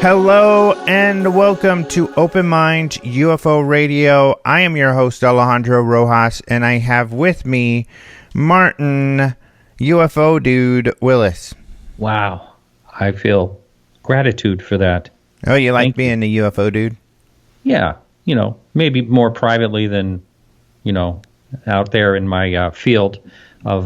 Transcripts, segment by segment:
Hello and welcome to Open Minds UFO Radio. I am your host Alejandro Rojas, and I have with me Martin UFO Dude Willis. Wow, I feel gratitude for that. Oh, you like being a UFO dude? Yeah, maybe more privately than, out there in my field of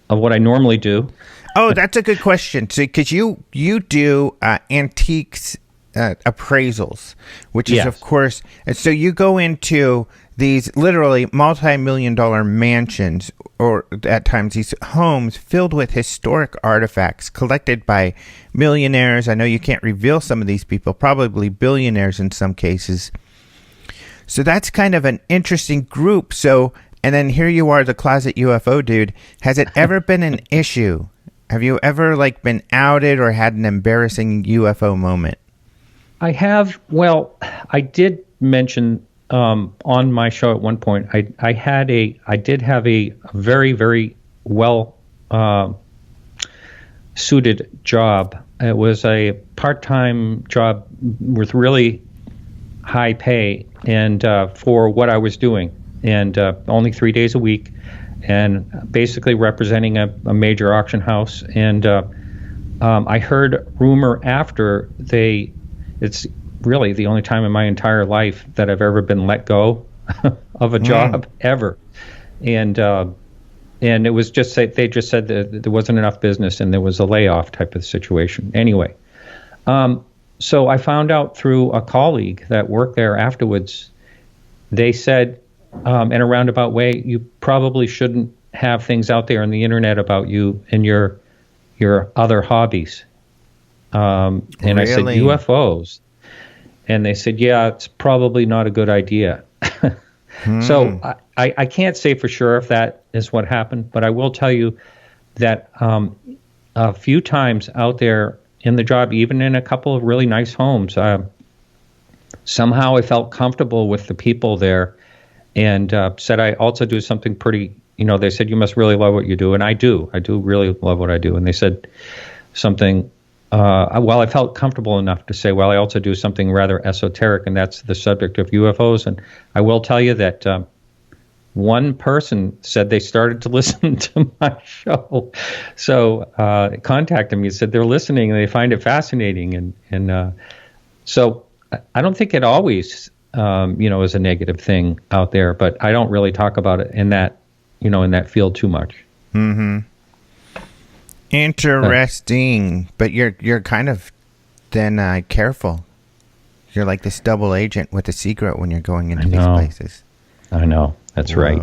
what I normally do. Oh, that's a good question. So, because you do antiques appraisals, which is, of course, and so you go into these literally multi-million-dollar mansions, or at times these homes filled with historic artifacts collected by millionaires. I know you can't reveal some of these people, probably billionaires in some cases. So that's kind of an interesting group. So, and then here you are, the closet UFO dude. Has it ever been an issue? Have you ever been outed or had an embarrassing UFO moment? I have. Well, I did mention on my show at one point. I did have a very, very well suited job. It was a part-time job with really high pay and for what I was doing, and only 3 days a week. And basically representing a major auction house. And I heard rumor after it's really the only time in my entire life that I've ever been let go of a job ever. And it was just they just said that there wasn't enough business and there was a layoff type of situation. Anyway, so I found out through a colleague that worked there afterwards. They said, in a roundabout way, you probably shouldn't have things out there on the internet about you and your other hobbies. And really? I said, UFOs. And they said, yeah, it's probably not a good idea. So I can't say for sure if that is what happened, but I will tell you that a few times out there in the job, even in a couple of really nice homes, somehow I felt comfortable with the people there. And said I also do something pretty, they said, you must really love what you do. And I do really love what I do. And they said something, I felt comfortable enough to say, well, I also do something rather esoteric, and that's the subject of UFOs. And I will tell you that one person said they started to listen to my show. So contacted me and said they're listening and they find it fascinating. And so I don't think it always is a negative thing out there, but I don't really talk about it in that field too much. Mm-hmm. Interesting. But you're kind of then careful. You're like this double agent with a secret when you're going into these places. I know. That's Whoa. right.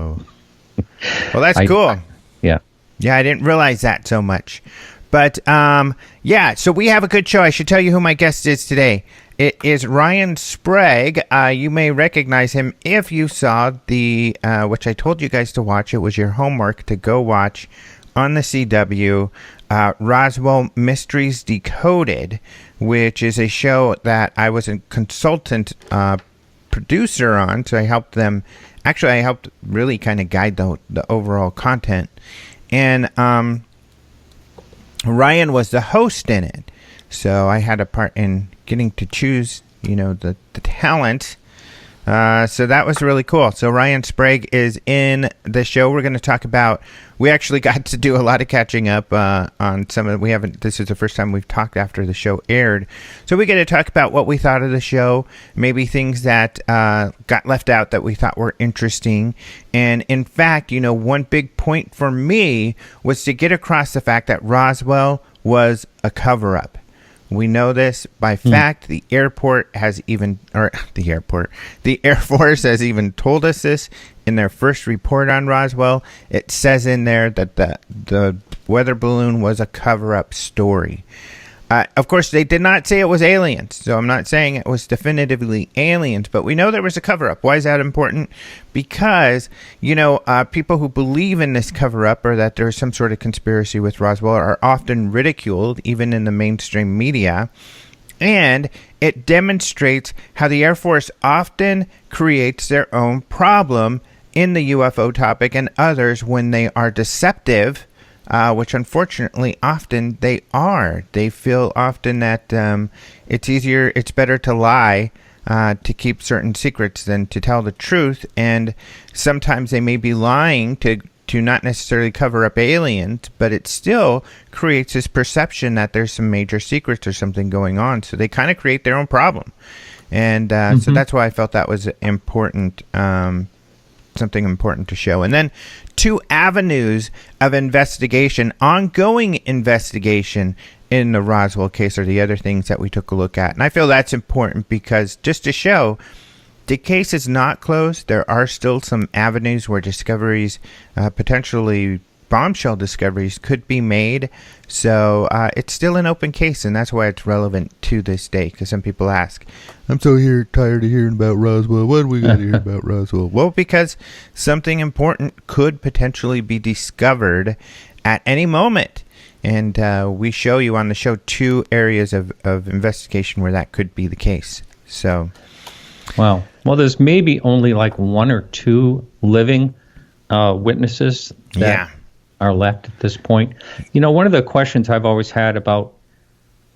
Well, that's cool. Yeah. Yeah, I didn't realize that so much. But, so we have a good show. I should tell you who my guest is today. It is Ryan Sprague. You may recognize him if you saw the, which I told you guys to watch. It was your homework to go watch on the CW, Roswell Mysteries Decoded, which is a show that I was a consultant producer on. So I helped them. Actually, I helped really kind of guide the overall content. And Ryan was the host in it. So I had a part in getting to choose, the talent. So that was really cool. So Ryan Sprague is in the show. We're going to talk about, we actually got to do a lot of catching up on some of, this is the first time we've talked after the show aired. So we get to talk about what we thought of the show, maybe things that got left out that we thought were interesting. And in fact, one big point for me was to get across the fact that Roswell was a cover-up. We know this by fact. The Air Force has even told us this in their first report on Roswell. It says in there that the weather balloon was a cover-up story. Of course, they did not say it was aliens, so I'm not saying it was definitively aliens, but we know there was a cover-up. Why is that important? Because, people who believe in this cover-up or that there's some sort of conspiracy with Roswell are often ridiculed, even in the mainstream media, and it demonstrates how the Air Force often creates their own problem in the UFO topic and others when they are deceptive, which unfortunately often they are. They feel often that it's better to lie to keep certain secrets than to tell the truth, and sometimes they may be lying to not necessarily cover up aliens, but it still creates this perception that there's some major secrets or something going on, so they kind of create their own problem. And so that's why I felt that was important, something important to show. And then 2 avenues of investigation, ongoing investigation in the Roswell case are the other things that we took a look at. And I feel that's important because just to show the case is not closed. There are still some avenues where discoveries, potentially bombshell discoveries, could be made. So it's still an open case, and that's why it's relevant to this day. Because some people ask, I'm so tired of hearing about Roswell. What do we got to hear about Roswell? Well, because something important could potentially be discovered at any moment. And we show you on the show 2 areas of investigation where that could be the case. So, wow. Well, there's maybe only like 1 or 2 living witnesses that are left at this point. One of the questions I've always had about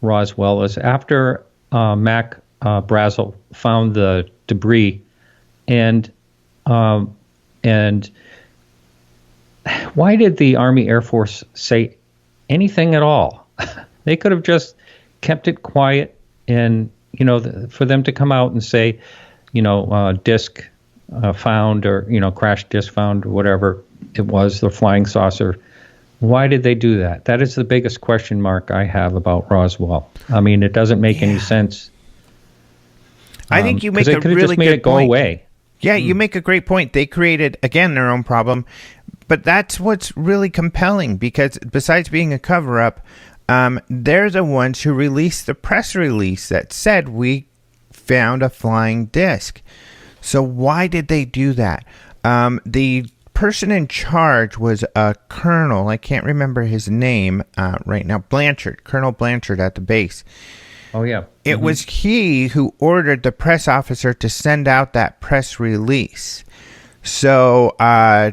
Roswell is after Mac Brazel found the debris, and why did the Army Air Force say anything at all? They could have just kept it quiet, and for them to come out and say, disc found, or crashed disc found, or whatever it was, the flying saucer. Why did they do that? That is the biggest question mark I have about Roswell. I mean, it doesn't make any sense. I think you make a really good point. They could have just made it go away. Yeah, you make a great point. They created, again, their own problem. But that's what's really compelling, because besides being a cover-up, they're the ones who released the press release that said we found a flying disc. So why did they do that? The person in charge was a colonel. I can't remember his name right now. Colonel Blanchard at the base. Oh, yeah. It was he who ordered the press officer to send out that press release. So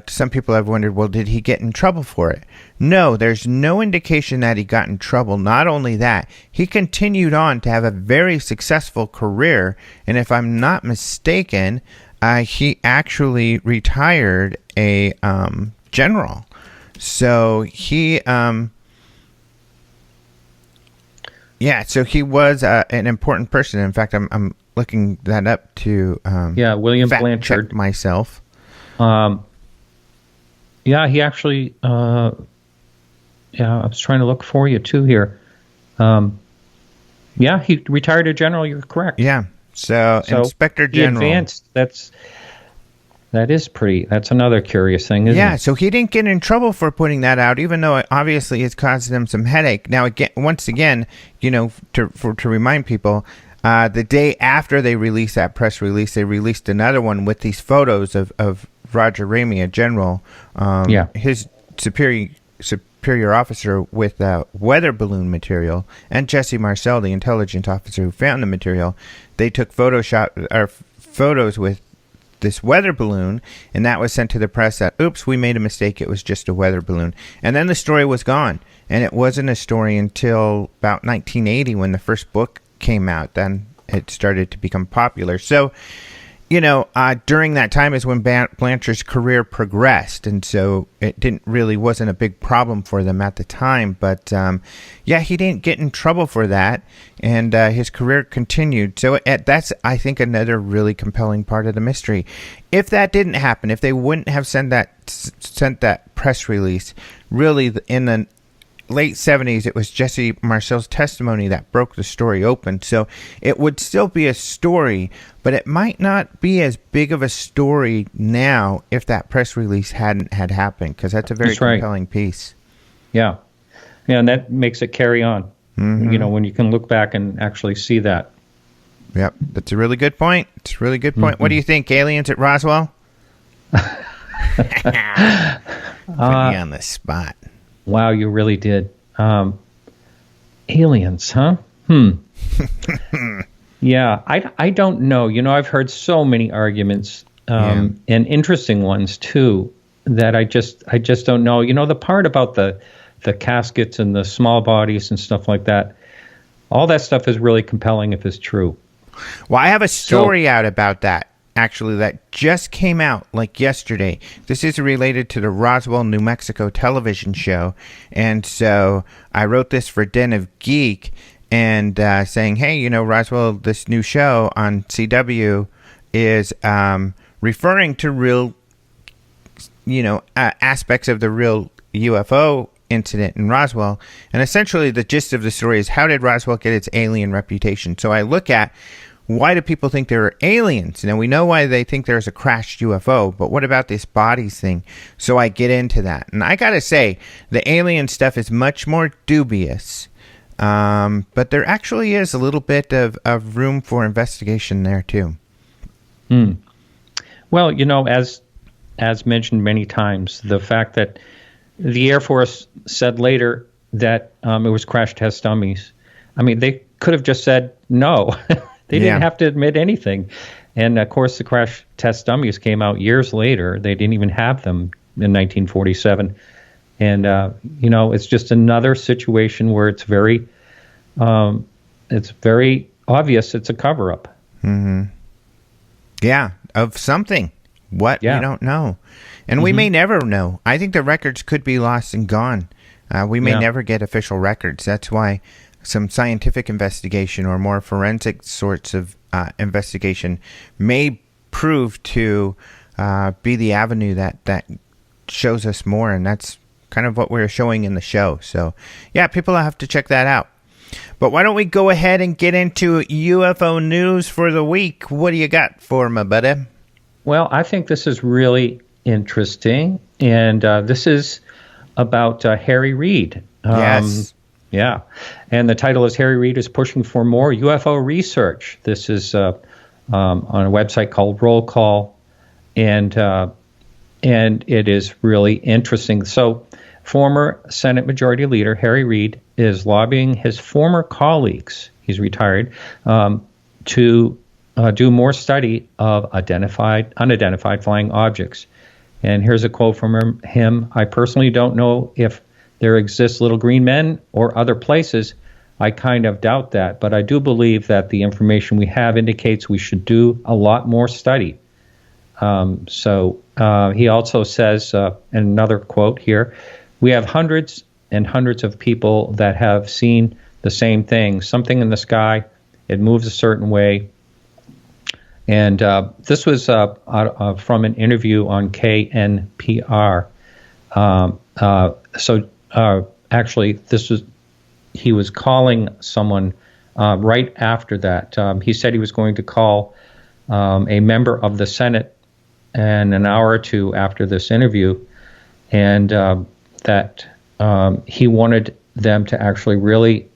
some people have wondered, well, did he get in trouble for it? No, there's no indication that he got in trouble. Not only that, he continued on to have a very successful career. And if I'm not mistaken, he actually retired a general. So he... so he was an important person. In fact, I'm looking that up to William Blanchard check myself. He actually I was trying to look for you too here. He retired a general. You're correct. Yeah. So Inspector General. He advanced. That's another curious thing, isn't it? Yeah, so he didn't get in trouble for putting that out, even though it obviously has caused them some headache. Now, once again, to remind people, the day after they released that press release, they released another one with these photos of Roger Ramey, a general, his superior officer with weather balloon material, and Jesse Marcel, the intelligence officer who found the material. They took photos with this weather balloon, and that was sent to the press that, oops, we made a mistake, it was just a weather balloon. And then the story was gone, and it wasn't a story until about 1980 when the first book came out. Then it started to become popular. So, during that time is when Blanchard's career progressed, and so it wasn't a big problem for them at the time. But he didn't get in trouble for that, and his career continued. So that's, I think, another really compelling part of the mystery. If that didn't happen, if they wouldn't have sent that press release, really in the late 70s, it was Jesse Marcel's testimony that broke the story open. So it would still be a story, but it might not be as big of a story now if that press release hadn't had happened, because that's a very compelling piece. Yeah. Yeah, and that makes it carry on, when you can look back and actually see that. Yep, that's a really good point. It's a really good point. What do you think, aliens at Roswell? Put me on the spot. Wow, you really did. Aliens, huh? Yeah, I don't know. I've heard so many arguments, and interesting ones too, that I just don't know. The part about the caskets and the small bodies and stuff like that, all that stuff is really compelling if it's true. Well, I have a story out about that, actually, that just came out like yesterday. This is related to the Roswell, New Mexico television show. And so I wrote this for Den of Geek and saying, hey, Roswell, this new show on CW is referring to real, aspects of the real UFO incident in Roswell. And essentially the gist of the story is, how did Roswell get its alien reputation? So I look at, why do people think there are aliens? Now, we know why they think there's a crashed UFO, but what about this bodies thing? So I get into that. And I got to say, the alien stuff is much more dubious. But there actually is a little bit of room for investigation there, too. Well, as mentioned many times, the fact that the Air Force said later that it was crash test dummies. I mean, they could have just said no. They didn't have to admit anything. And, of course, the crash test dummies came out years later. They didn't even have them in 1947. And, it's just another situation where it's very obvious it's a cover-up. Mm-hmm. Yeah, of something. What? We don't know. And we may never know. I think the records could be lost and gone. We may never get official records. That's why some scientific investigation or more forensic sorts of investigation may prove to be the avenue that shows us more, and that's kind of what we're showing in the show. So, yeah, people have to check that out. But why don't we go ahead and get into UFO news for the week? What do you got for me, buddy? Well, I think this is really interesting, and this is about Harry Reid. Yes. Yeah, and the title is Harry Reid is pushing for more UFO research. This is on a website called Roll Call, and it is really interesting. So, former Senate Majority Leader Harry Reid is lobbying his former colleagues, he's retired, to do more study of unidentified flying objects. And here's a quote from him. I personally don't know if there exists little green men or other places. I kind of doubt that, but I do believe that the information we have indicates we should do a lot more study. So he also says, in another quote here, we have hundreds and hundreds of people that have seen the same thing, something in the sky, it moves a certain way. And this was from an interview on KNPR. Actually, he was calling someone right after that. He said he was going to call a member of the Senate and an hour or two after this interview, and that he wanted them to actually really,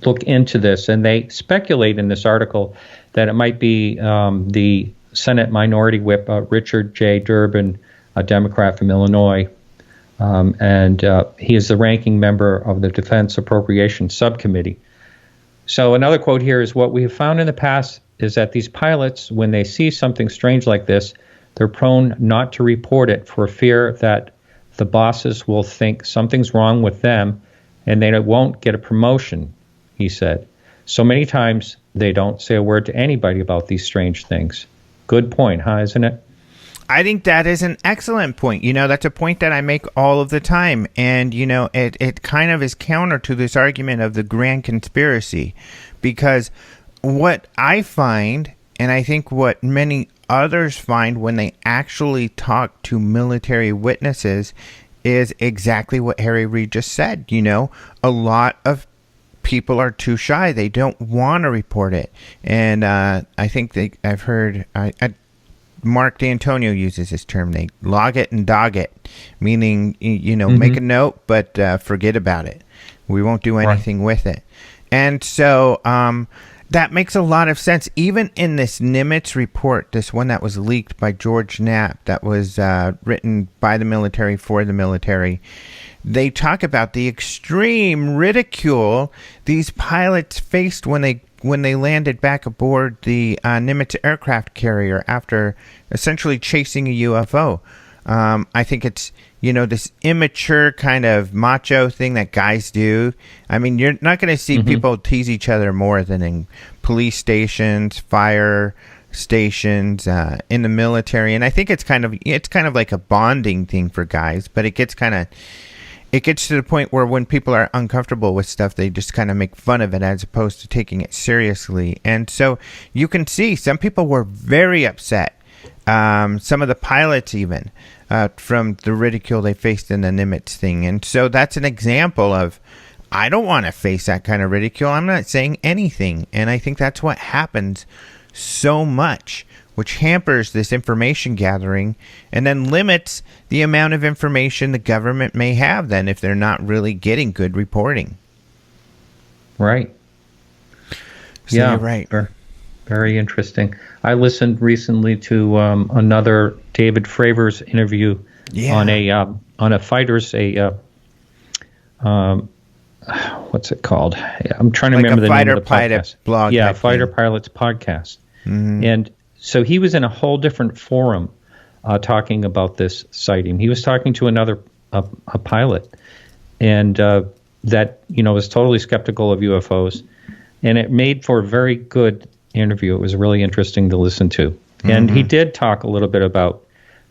look into this. And they speculate in this article that it might be the Senate Minority Whip, Richard J. Durbin, a Democrat from Illinois, and he is the ranking member of the Defense Appropriations Subcommittee. So another quote here is, what we have found in the past is that these pilots, when they see something strange like this, they're prone not to report it for fear that the bosses will think something's wrong with them and they won't get a promotion, he said. So many times they don't say a word to anybody about these strange things. Good point, huh, isn't it? I think that is an excellent point. That's a point that I make all of the time. And, it kind of is counter to this argument of the grand conspiracy. Because what I find, and I think what many others find when they actually talk to military witnesses, is exactly what Harry Reid just said. A lot of people are too shy. They don't want to report it. And I think I've heard Mark D'Antonio uses this term. They log it and dog it, meaning, make a note, but forget about it. We won't do anything with it. And so that makes a lot of sense. Even in this Nimitz report, this one that was leaked by George Knapp, that was written by the military for the military, they talk about the extreme ridicule these pilots faced when they landed back aboard the Nimitz aircraft carrier after essentially chasing a UFO. I think it's, this immature kind of macho thing that guys do. I mean, you're not going to see people tease each other more than in police stations, fire stations, in the military. And I think it's kind of like a bonding thing for guys, but it gets to the point where when people are uncomfortable with stuff, they just kind of make fun of it as opposed to taking it seriously. And so you can see some people were very upset. Some of the pilots even, from the ridicule they faced in the Nimitz thing. And so that's an example of, I don't want to face that kind of ridicule. I'm not saying anything. And I think that's what happens so much, which hampers this information gathering and then limits the amount of information the government may have then if they're not really getting good reporting. Right. So yeah, you're right. Very interesting. I listened recently to another David Fravers interview on a fighter's what's it called? I'm trying to remember the name of the podcast. Blog. Yeah, Fighter Pilot's podcast. Mm-hmm. And so he was in a whole different forum talking about this sighting. He was talking to another a pilot, and that was totally skeptical of UFOs, and it made for a very good interview. It was really interesting to listen to. Mm-hmm. And he did talk a little bit about,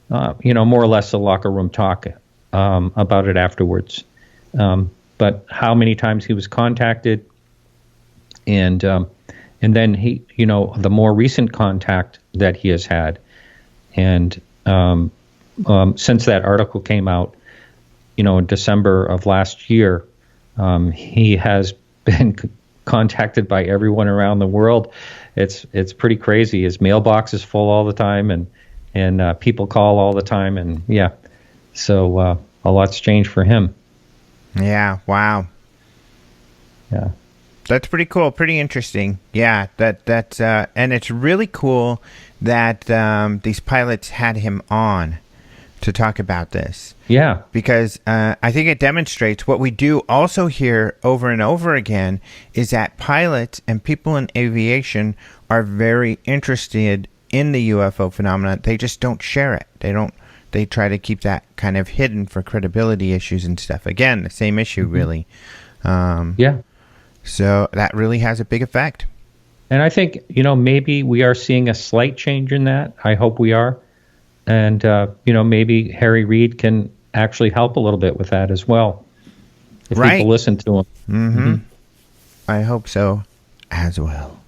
more or less a locker room talk about it afterwards. But how many times he was contacted, and then he, the more recent contact that he has had, and since that article came out, in December of last year, he has been contacted by everyone around the world. It's pretty crazy. His mailbox is full all the time, and people call all the time, and so a lot's changed for him. Yeah. Wow. Yeah. That's pretty cool. Pretty interesting. Yeah. That's and it's really cool that these pilots had him on to talk about this. Yeah. Because I think it demonstrates what we do also hear over and over again is that pilots and people in aviation are very interested in the UFO phenomenon. They just don't share it. They try to keep that kind of hidden for credibility issues and stuff. Again, the same issue, really. Yeah. So that really has a big effect. And I think, maybe we are seeing a slight change in that. I hope we are. And, maybe Harry Reid can actually help a little bit with that as well. If people listen to him. Mm-hmm. I hope so as well.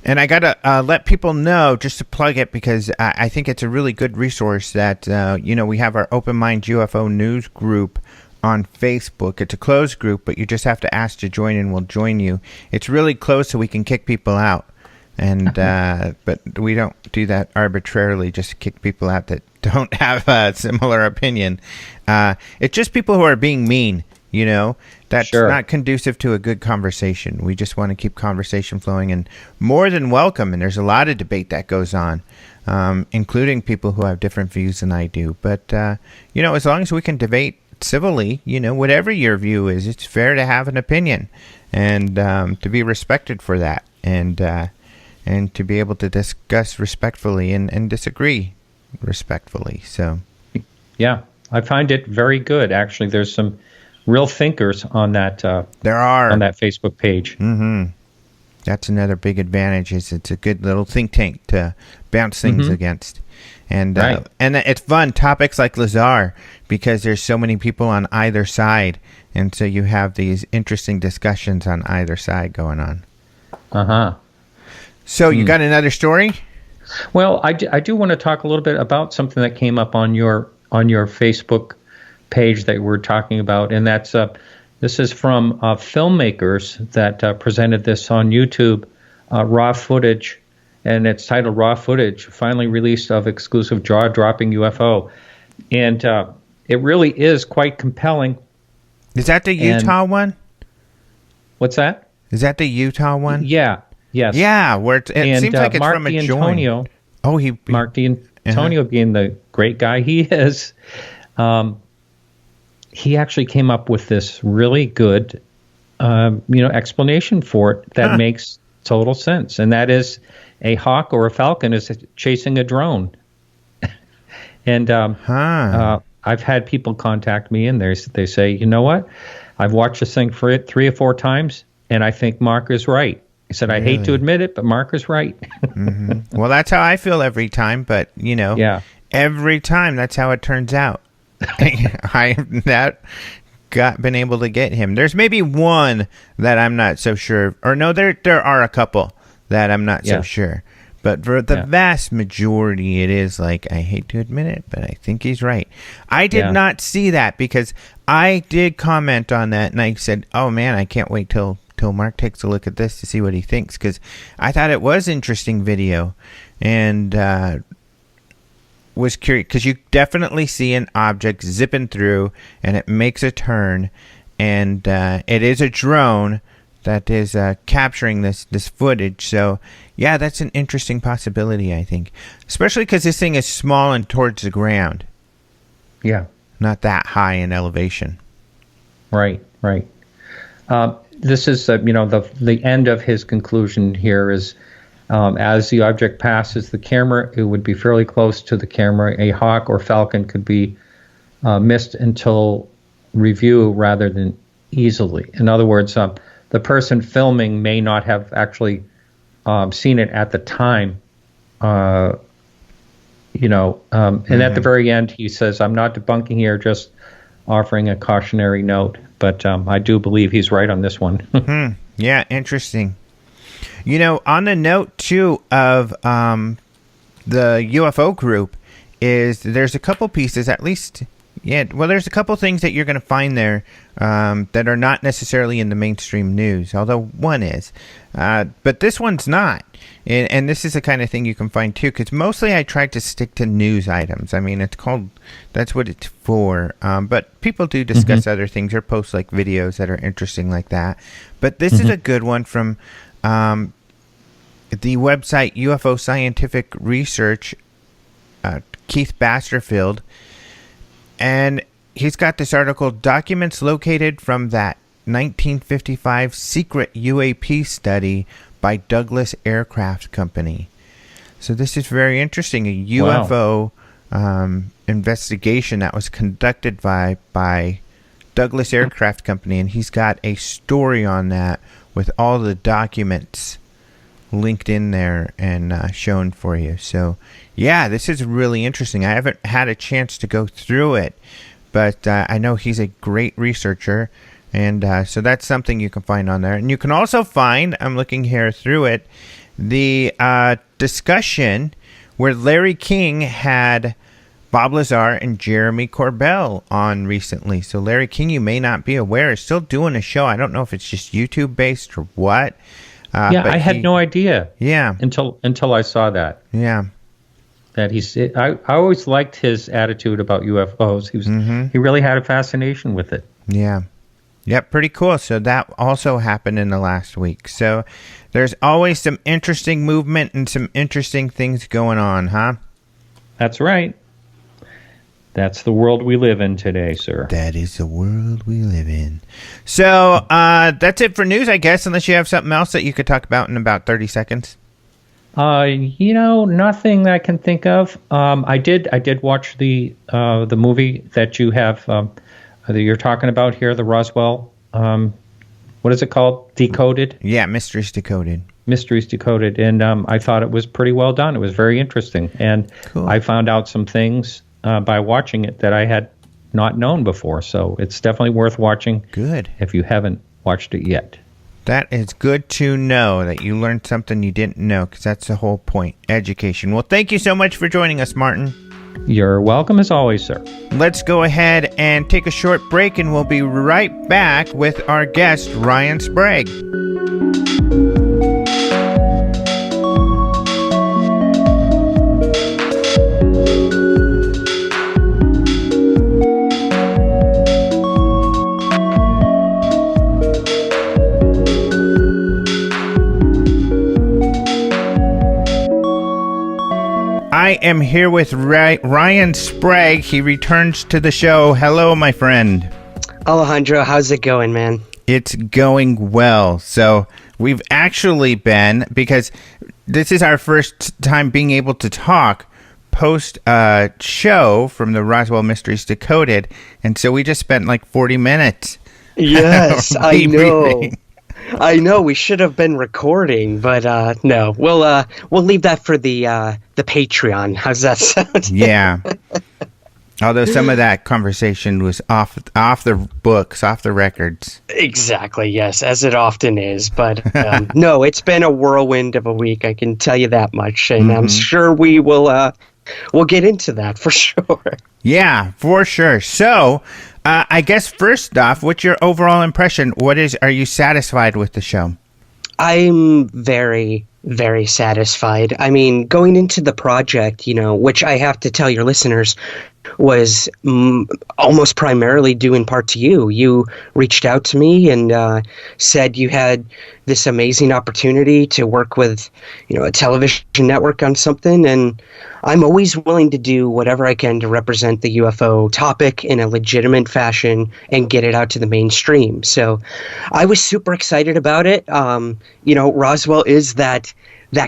And I got to let people know, just to plug it, because I think it's a really good resource that, we have our Open Minds UFO news group on Facebook. It's a closed group, but you just have to ask to join and we'll join you. It's really closed so we can kick people out. And but we don't do that arbitrarily, just kick people out that don't have a similar opinion. It's just people who are being mean, That's not conducive to a good conversation. We just want to keep conversation flowing, and more than welcome. And there's a lot of debate that goes on, including people who have different views than I do. But, as long as we can debate civilly, whatever your view is, it's fair to have an opinion and to be respected for that. And to be able to discuss respectfully and disagree respectfully. So, yeah, I find it very good. Actually, there's some real thinkers on that. There are on that Facebook page. Mm-hmm. That's another big advantage. Is it's a good little think tank to bounce things against, and it's fun topics like Lazar because there's so many people on either side, and so you have these interesting discussions on either side going on. So you got another story? Well, I do want to talk a little bit about something that came up on your on your Facebook page that we're talking about, and that's this is from filmmakers that presented this on YouTube, raw footage, and it's titled "Raw Footage: Finally Released of Exclusive Jaw-Dropping UFO," and it really is quite compelling. Is that the Utah one? What's that? Is that the Utah one? Yeah. Yes. Yeah, where it seems like it's Mark from a D'Antonio. joint. Oh, Mark D'Antonio, being the great guy he is, he actually came up with this really good, explanation for it that makes total sense, and that is a hawk or a falcon is chasing a drone. And I've had people contact me, and they say, you know what, I've watched this thing for 3 or 4 times, and I think Mark is right. He said, I hate to admit it, but Mark is right. Mm-hmm. Well, that's how I feel every time, but, every time that's how it turns out. I have been able to get him. There's maybe one that I'm not so sure. Or no, there are a couple that I'm not so sure. But for the vast majority, it is like, I hate to admit it, but I think he's right. I did not see that because I did comment on that, and I said, oh, man, I can't wait till Mark takes a look at this to see what he thinks, because I thought it was interesting video, and was curious, because you definitely see an object zipping through, and it makes a turn, and it is a drone that is capturing this footage. So, yeah, that's an interesting possibility, I think, especially because this thing is small and towards the ground. Yeah. Not that high in elevation. Right. This is, the end of his conclusion here is, as the object passes the camera, it would be fairly close to the camera. A hawk or falcon could be missed until review rather than easily. In other words, the person filming may not have actually seen it at the time, and at the very end, he says, I'm not debunking here, just offering a cautionary note. But I do believe he's right on this one. Yeah, interesting. On the note, too, of the UFO group, there's a couple pieces, at least, there's a couple things that you're going to find there that are not necessarily in the mainstream news, although one is. But this one's not. And this is the kind of thing you can find, too, because mostly I tried to stick to news items. I mean, that's what it's for. But people do discuss other things or post, like, videos that are interesting like that. But this is a good one from the website UFO Scientific Research, Keith Basterfield. And he's got this article, Documents Located from That 1955 Secret UAP Study by Douglas Aircraft Company. So this is very interesting. A UFO investigation that was conducted by Douglas Aircraft Company, and he's got a story on that with all the documents linked in there and shown for you. So, yeah, this is really interesting. I haven't had a chance to go through it, but I know he's a great researcher, and so that's something you can find on there. And you can also find, I'm looking here through it, the discussion where Larry King had Bob Lazar and Jeremy Corbell on recently. So Larry King, you may not be aware, is still doing a show. I don't know if it's just YouTube-based or what. I had no idea. Yeah. Until I saw that. Yeah. That I always liked his attitude about UFOs. He really had a fascination with it. Yeah. Yep, pretty cool. So that also happened in the last week. So there's always some interesting movement and some interesting things going on, huh? That's right. That's the world we live in today, sir. That is the world we live in. So that's it for news, I guess, unless you have something else that you could talk about in about 30 seconds. Nothing that I can think of. I did watch the movie that you have that you're talking about here, the Roswell. What is it called? Decoded. Yeah, Mysteries Decoded. Mysteries Decoded, and I thought it was pretty well done. It was very interesting, and cool. I found out some things by watching it that I had not known before. So it's definitely worth watching. Good. If you haven't watched it yet. That is good to know that you learned something you didn't know, because that's the whole point. Education. Well, thank you so much for joining us, Martin. You're welcome as always, sir. Let's go ahead and take a short break, and we'll be right back with our guest, Ryan Sprague. I am here with Ryan Sprague. He returns to the show. Hello, my friend. Alejandro, how's it going, man? It's going well. So we've actually been, because this is our first time being able to talk post show from the Roswell Mysteries Decoded. And so we just spent like 40 minutes. Yes, I know. I know we should have been recording, but no. We'll leave that for the Patreon. How's that sound? Yeah. Although some of that conversation was off the books, off the records. Exactly. Yes, as it often is. But no, it's been a whirlwind of a week. I can tell you that much, and I'm sure we will. We'll get into that for sure. Yeah, for sure. So, I guess first off, what's your overall impression? Are you satisfied with the show? I'm very, very satisfied. I mean, going into the project, which I have to tell your listeners was almost primarily due in part to you. You reached out to me and said you had this amazing opportunity to work with, a television network on something, and I'm always willing to do whatever I can to represent the UFO topic in a legitimate fashion and get it out to the mainstream. So I was super excited about it. Roswell is that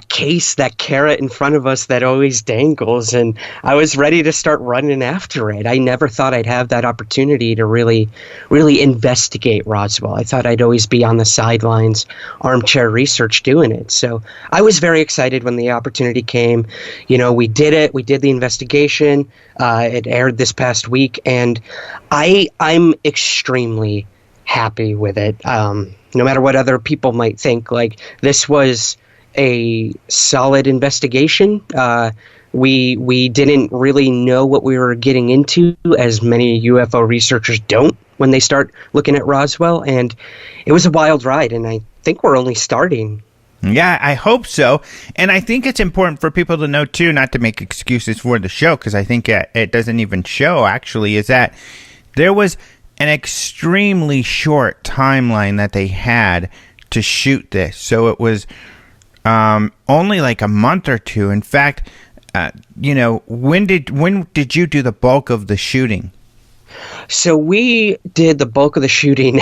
case, that carrot in front of us that always dangles, and I was ready to start running after it. I never thought I'd have that opportunity to really, really investigate Roswell. I thought I'd always be on the sidelines, armchair research doing it. So I was very excited when the opportunity came. We did it. We did the investigation. It aired this past week, and I'm extremely happy with it. No matter what other people might think, like, this was a solid investigation. We didn't really know what we were getting into, as many UFO researchers don't when they start looking at Roswell, and it was a wild ride, and I think we're only starting. Yeah, I hope so. And I think it's important for people to know, too, not to make excuses for the show, because I think it doesn't even show, actually, is that there was an extremely short timeline that they had to shoot this. So it was only like a month or two. In fact, when did you do the bulk of the shooting? So we did the bulk of the shooting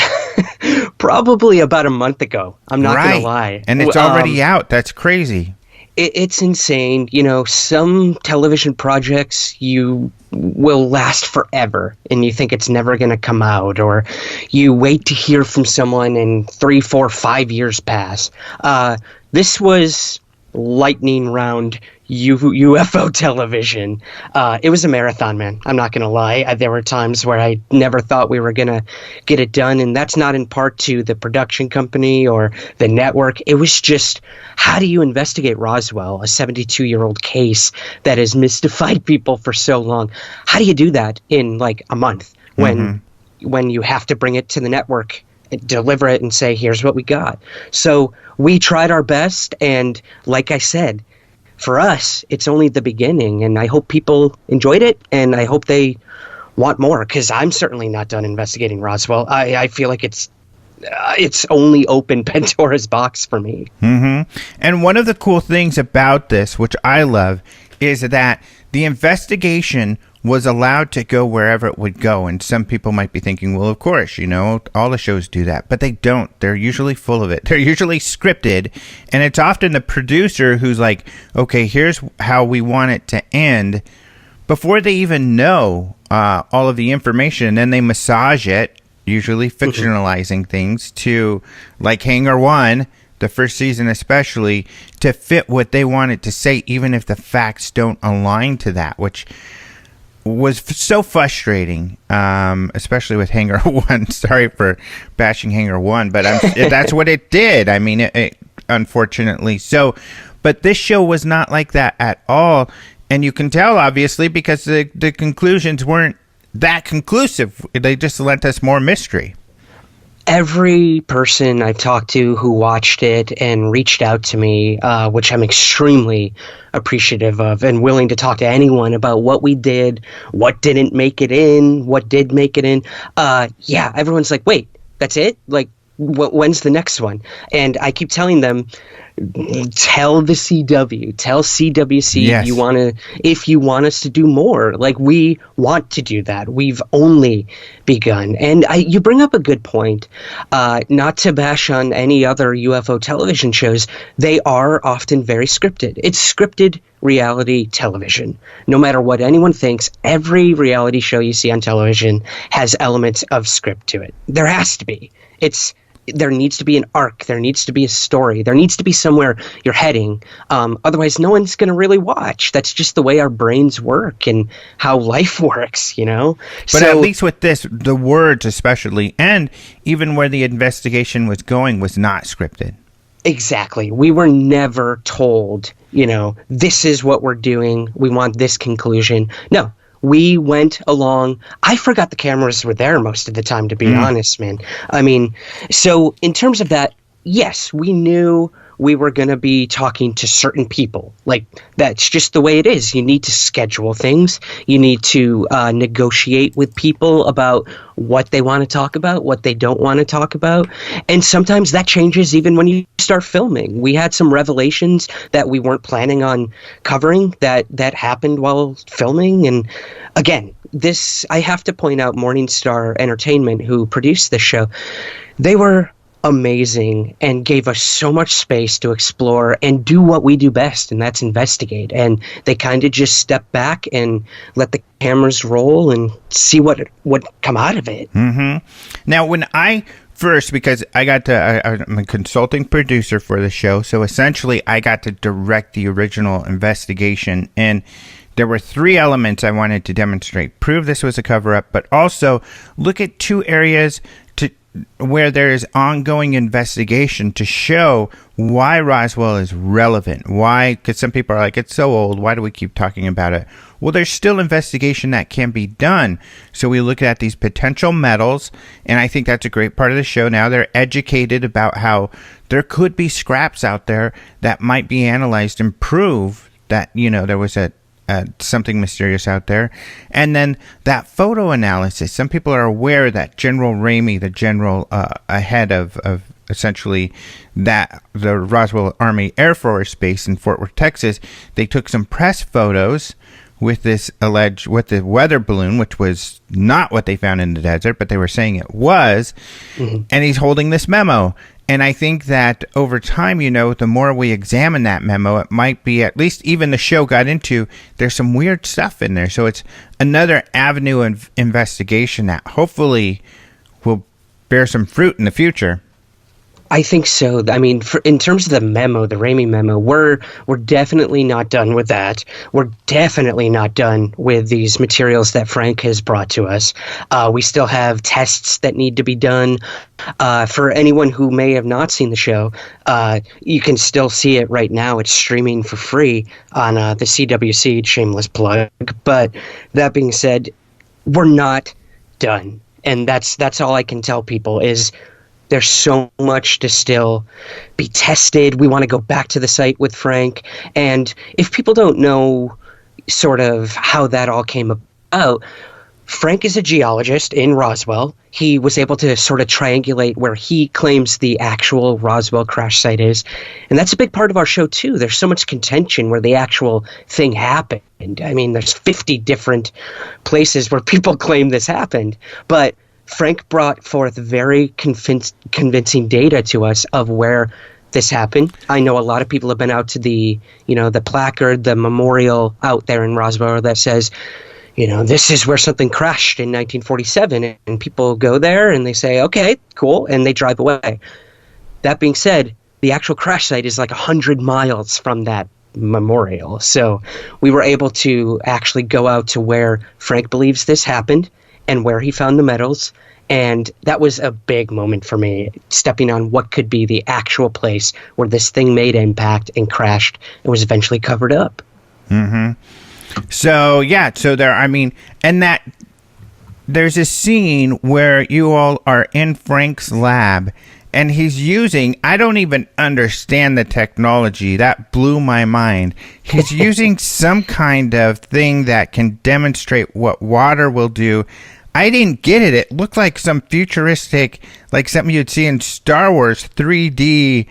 probably about a month ago. I'm not going to lie. And it's already out. That's crazy. It's insane. Some television projects you will last forever and you think it's never going to come out, or you wait to hear from someone and 3, 4, 5 years pass. This was lightning round UFO television. It was a marathon, man. I'm not going to lie. There were times where I never thought we were going to get it done, and that's not in part to the production company or the network. It was just, how do you investigate Roswell, a 72-year-old case that has mystified people for so long? How do you do that in like a month when you have to bring it to the network, deliver it, and say, here's what we got? So we tried our best, and like I said, for us, it's only the beginning, and I hope people enjoyed it, and I hope they want more, because I'm certainly not done investigating Roswell. I feel like it's only opened Pandora's box for me. And one of the cool things about this, which I love, is that the investigation was allowed to go wherever it would go. And some people might be thinking, well, of course, all the shows do that. But they don't. They're usually full of it. They're usually scripted. And it's often the producer who's like, okay, here's how we want it to end, before they even know all of the information. And then they massage it, usually fictionalizing things, to, like Hangar 1, the first season especially, to fit what they wanted to say, even if the facts don't align to that, which was so frustrating, especially with Hangar 1. Sorry for bashing Hangar 1, but that's what it did. I mean, it unfortunately. So, but this show was not like that at all. And you can tell, obviously, because the conclusions weren't that conclusive. They just lent us more mystery. Every person I've talked to who watched it and reached out to me, which I'm extremely appreciative of, and willing to talk to anyone about what we did, what didn't make it in, what did make it in. Yeah, everyone's like, wait, that's it? Like, when's the next one? And I keep telling them, tell the CW, tell CWC yes. if you want us to do more. Like, we want to do that. We've only begun. And you bring up a good point. Not to bash on any other UFO television shows, they are often very scripted. It's scripted reality television. No matter what anyone thinks, every reality show you see on television has elements of script to it. There has to be. There needs to be an arc. There needs to be a story. There needs to be somewhere you're heading. Otherwise, no one's going to really watch. That's just the way our brains work and how life works, you know? But at least with this, the words especially, and even where the investigation was going was not scripted. Exactly. We were never told, this is what we're doing. We want this conclusion. No. We went along. I forgot the cameras were there most of the time, to be honest, man. I mean, so in terms of that, yes, we knew we were going to be talking to certain people. Like, that's just the way it is. You need to schedule things. You need to negotiate with people about what they want to talk about, what they don't want to talk about. And sometimes that changes even when you start filming. We had some revelations that we weren't planning on covering that happened while filming. And again, I have to point out Morningstar Entertainment, who produced this show. They were amazing and gave us so much space to explore and do what we do best, and that's investigate. And they kind of just stepped back and let the cameras roll and see what come out of it. Mm-hmm. Now, when I first, because I'm a consulting producer for the show, so essentially I got to direct the original investigation, and there were 3 elements I wanted to demonstrate. Prove this was a cover-up, but also look at 2 areas where there is ongoing investigation to show why Roswell is relevant. Why? Because some people are like, it's so old, why do we keep talking about it? Well, there's still investigation that can be done. So we look at these potential metals, and I think that's a great part of the show. Now they're educated about how there could be scraps out there that might be analyzed and prove that, there was something mysterious out there. And then that photo analysis. Some people are aware that General Ramey, the general ahead of essentially the Roswell Army Air Force Base in Fort Worth, Texas, they took some press photos with the weather balloon, which was not what they found in the desert, but they were saying it was. Mm-hmm. And he's holding this memo. And I think that over time, the more we examine that memo, it might be, at least even the show got into, there's some weird stuff in there. So it's another avenue of investigation that hopefully will bear some fruit in the future. I think so. I mean, in terms of the memo, the Ramey memo, we're definitely not done with that. We're definitely not done with these materials that Frank has brought to us. We still have tests that need to be done. For anyone who may have not seen the show, you can still see it right now. It's streaming for free on the CWC, shameless plug. But that being said, we're not done. And that's all I can tell people is there's so much to still be tested. We want to go back to the site with Frank. And if people don't know sort of how that all came about, Frank is a geologist in Roswell. He was able to sort of triangulate where he claims the actual Roswell crash site is. And that's a big part of our show, too. There's so much contention where the actual thing happened. I mean, there's 50 different places where people claim this happened. But Frank brought forth very convincing data to us of where this happened. I know a lot of people have been out to the placard, the memorial out there in Roswell that says, this is where something crashed in 1947. And people go there and they say, okay, cool, and they drive away. That being said, the actual crash site is like 100 miles from that memorial. So we were able to actually go out to where Frank believes this happened and where he found the metals. And that was a big moment for me, stepping on what could be the actual place where this thing made impact and crashed and was eventually covered up. Mm-hmm. So there, I mean, and that there's a scene where you all are in Frank's lab, and he's using, I don't even understand the technology. That blew my mind. He's using some kind of thing that can demonstrate what water will do. I didn't get it. It looked like some futuristic, like something you'd see in Star Wars 3D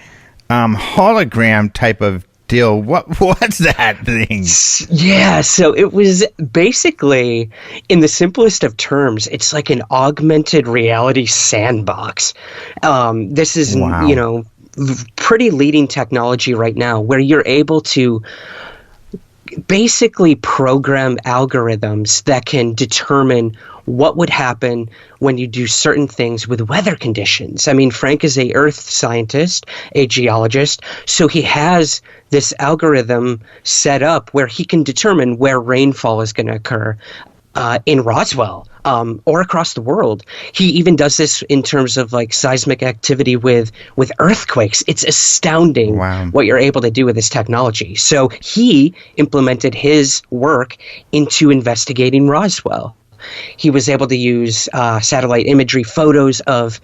hologram type of deal. What's that thing? Yeah, so it was basically, in the simplest of terms, it's like an augmented reality sandbox. This is, pretty leading technology right now, where you're able to basically program algorithms that can determine what would happen when you do certain things with weather conditions. I mean, Frank is a earth scientist, a geologist, so he has this algorithm set up where he can determine where rainfall is going to occur in Roswell or across the world. He even does this in terms of like seismic activity with earthquakes. It's astounding what you're able to do with this technology. So he implemented his work into investigating Roswell. He was able to use satellite imagery photos of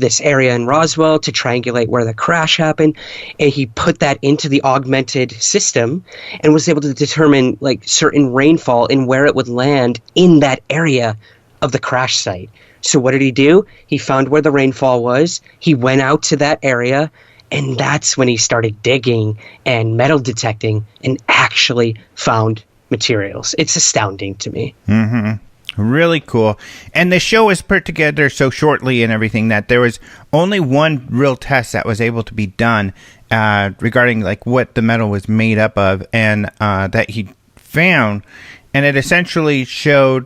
this area in Roswell to triangulate where the crash happened, and he put that into the augmented system and was able to determine like certain rainfall and where it would land in that area of the crash site. So what did he do? He found where the rainfall was. He went out to that area, and that's when he started digging and metal detecting and actually found materials. It's astounding to me. Mm-hmm. Really cool. And the show was put together so shortly and everything that there was only one real test that was able to be done regarding like what the metal was made up of, and that he found. And it essentially showed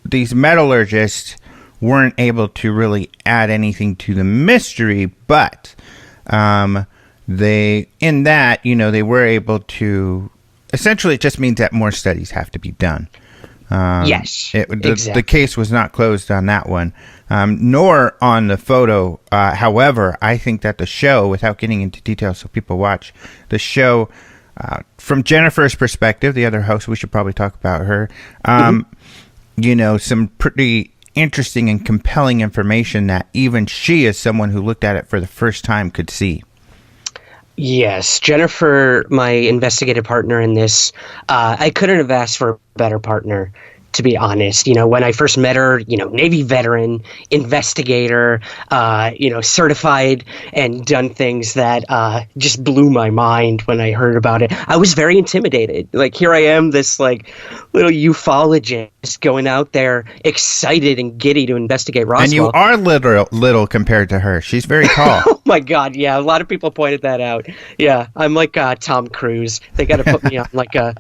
these metallurgists weren't able to really add anything to the mystery, but they were able to. Essentially, it just means that more studies have to be done. Yes, exactly. The case was not closed on that one, nor on the photo. However, I think that the show, without getting into details so people watch, the show, from Jennifer's perspective, the other host, we should probably talk about her, some pretty interesting and compelling information that even she, as someone who looked at it for the first time, could see. Yes, Jennifer, my investigative partner in this, I couldn't have asked for a better partner, to be honest. When I first met her, Navy veteran, investigator, certified and done things that just blew my mind when I heard about it. I was very intimidated. Like, here I am, this like little ufologist going out there excited and giddy to investigate Roswell. And you are little compared to her. She's very tall. Oh my God, yeah. A lot of people pointed that out. Yeah, I'm like Tom Cruise. They got to put me on like a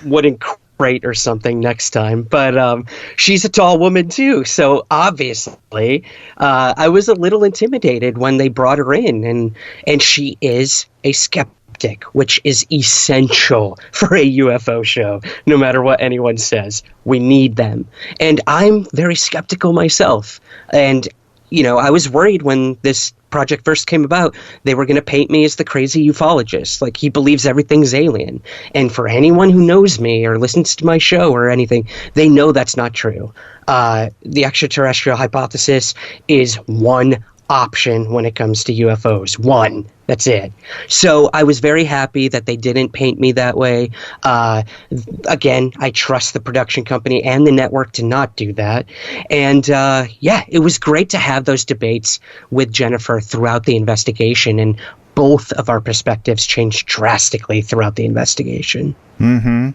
wooden crate or something next time. But she's a tall woman too, so obviously I was a little intimidated when they brought her in, and she is a skeptic, which is essential for a UFO show. No matter what anyone says, we need them. And I'm very skeptical myself, and I was worried when this project first came about, they were going to paint me as the crazy ufologist. Like, he believes everything's alien. And for anyone who knows me or listens to my show or anything, they know that's not true. The extraterrestrial hypothesis is one option when it comes to UFOs. One. That's it. So I was very happy that they didn't paint me that way. Again, I trust the production company and the network to not do that. And it was great to have those debates with Jennifer throughout the investigation, and both of our perspectives changed drastically throughout the investigation. Mm-hmm.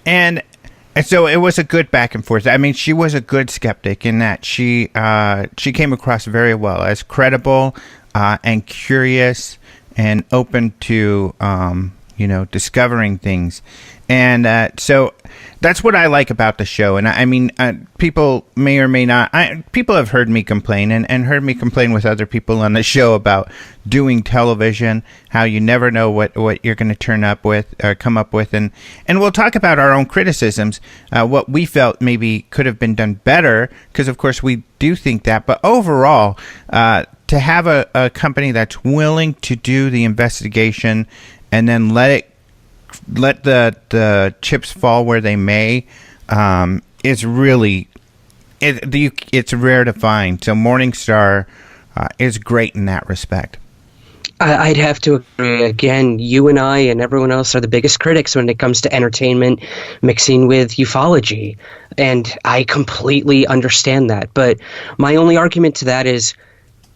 And so it was a good back and forth. I mean, she was a good skeptic in that she came across very well as credible and curious and open to discovering things. And so that's what I like about the show. And I mean, people may or may not, people have heard me complain and heard me complain with other people on the show about doing television, how you never know what you're going to come up with. And we'll talk about our own criticisms, what we felt maybe could have been done better, because of course we do think that. But overall, to have a company that's willing to do the investigation and then let it let the chips fall where they may is really it's rare to find. So Morningstar is great in that respect. I'd have to agree. Again, you and I and everyone else are the biggest critics when it comes to entertainment mixing with ufology. And I completely understand that. But my only argument to that is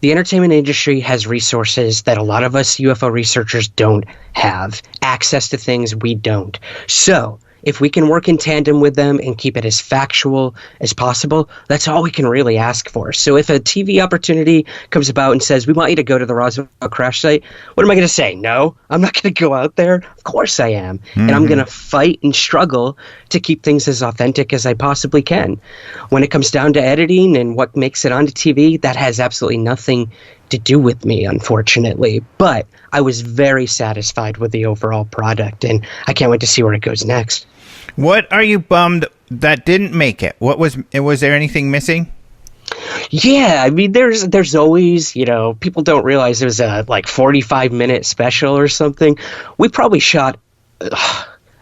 the entertainment industry has resources that a lot of us UFO researchers don't have, access to things we don't. So if we can work in tandem with them and keep it as factual as possible, that's all we can really ask for. So if a TV opportunity comes about and says, we want you to go to the Roswell crash site, what am I going to say? No, I'm not going to go out there. Of course I am. Mm-hmm. And I'm going to fight and struggle to keep things as authentic as I possibly can. When it comes down to editing and what makes it onto TV, that has absolutely nothing to do with me, unfortunately. But I was very satisfied with the overall product, and I can't wait to see where it goes next. What are you bummed that didn't make it? Was there anything missing? Yeah, I mean, there's always, people don't realize there's a 45-minute special or something. We probably shot.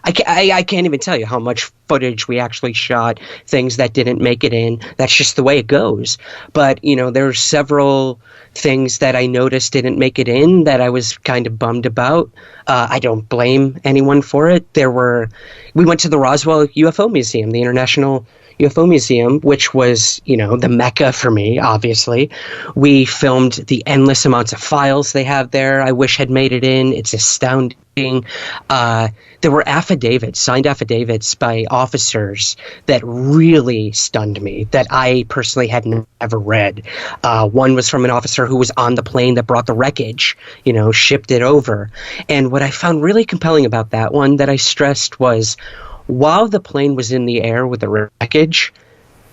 I can't even tell you how much footage we actually shot, things that didn't make it in. That's just the way it goes. But, there's several things that I noticed didn't make it in that I was kind of bummed about. I don't blame anyone for it. We went to the Roswell UFO Museum, the International UFO Museum, which was, the mecca for me, obviously. We filmed the endless amounts of files they have there. I wish had made it in. It's astounding. There were signed affidavits by officers that really stunned me, that I personally had never read. One was from an officer who was on the plane that brought the wreckage, shipped it over. And what I found really compelling about that one that I stressed was, while the plane was in the air with the wreckage,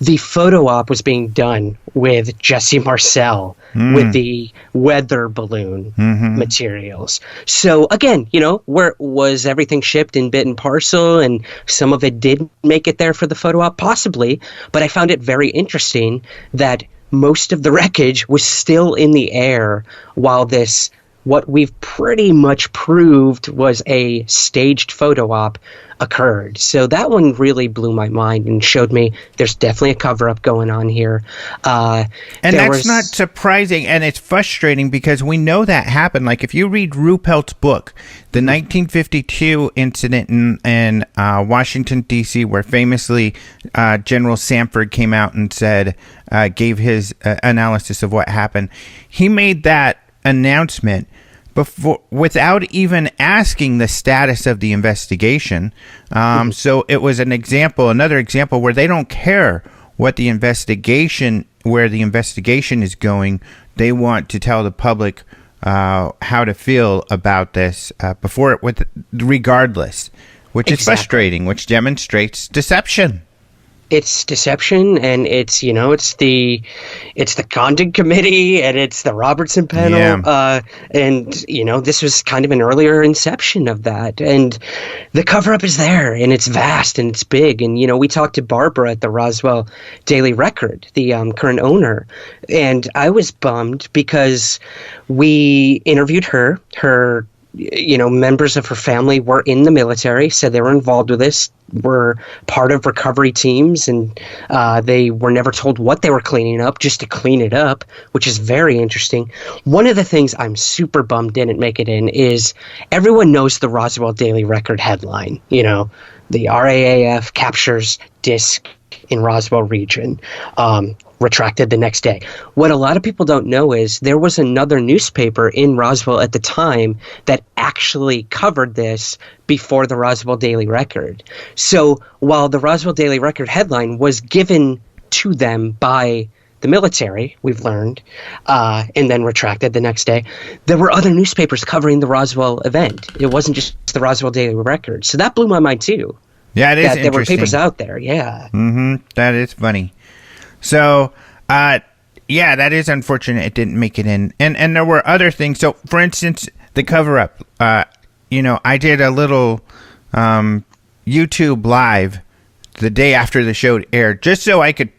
the photo op was being done with Jesse Marcel with the weather balloon materials. So again, where was everything shipped in bit and parcel, and some of it did make it there for the photo op? Possibly, but I found it very interesting that most of the wreckage was still in the air while what we've pretty much proved was a staged photo op occurred. So that one really blew my mind and showed me there's definitely a cover-up going on here. And that's not surprising, and it's frustrating because we know that happened. Like, if you read Ruppelt's book, the 1952 incident in Washington, D.C., where famously General Sanford came out and gave his analysis of what happened, he made that announcement without even asking the status of the investigation. So it was another example where they don't care where the investigation is going. They want to tell the public how to feel about this regardless, which is frustrating, which demonstrates deception. It's deception, and it's the Condon Committee, and it's the Robertson panel, and this was kind of an earlier inception of that, and the cover-up is there, and it's vast, and it's big, and we talked to Barbara at the Roswell Daily Record, the current owner, and I was bummed because we interviewed her. Members of her family were in the military, said they were involved with this, were part of recovery teams, and they were never told what they were cleaning up, just to clean it up, which is very interesting. One of the things I'm super bummed didn't make it in is everyone knows the Roswell Daily Record headline, the RAAF captures disc in Roswell region, retracted the next day. What a lot of people don't know is there was another newspaper in Roswell at the time that actually covered this before the Roswell Daily Record. So while the Roswell Daily Record headline was given to them by the military, we've learned, and then retracted the next day, there were other newspapers covering the Roswell event. It wasn't just the Roswell Daily Record. So that blew my mind too. Yeah, it is interesting. There were papers out there, yeah. That is funny. So, that is unfortunate it didn't make it in. And there were other things. So, for instance, the cover-up. I did a little YouTube live the day after the show aired, just so I could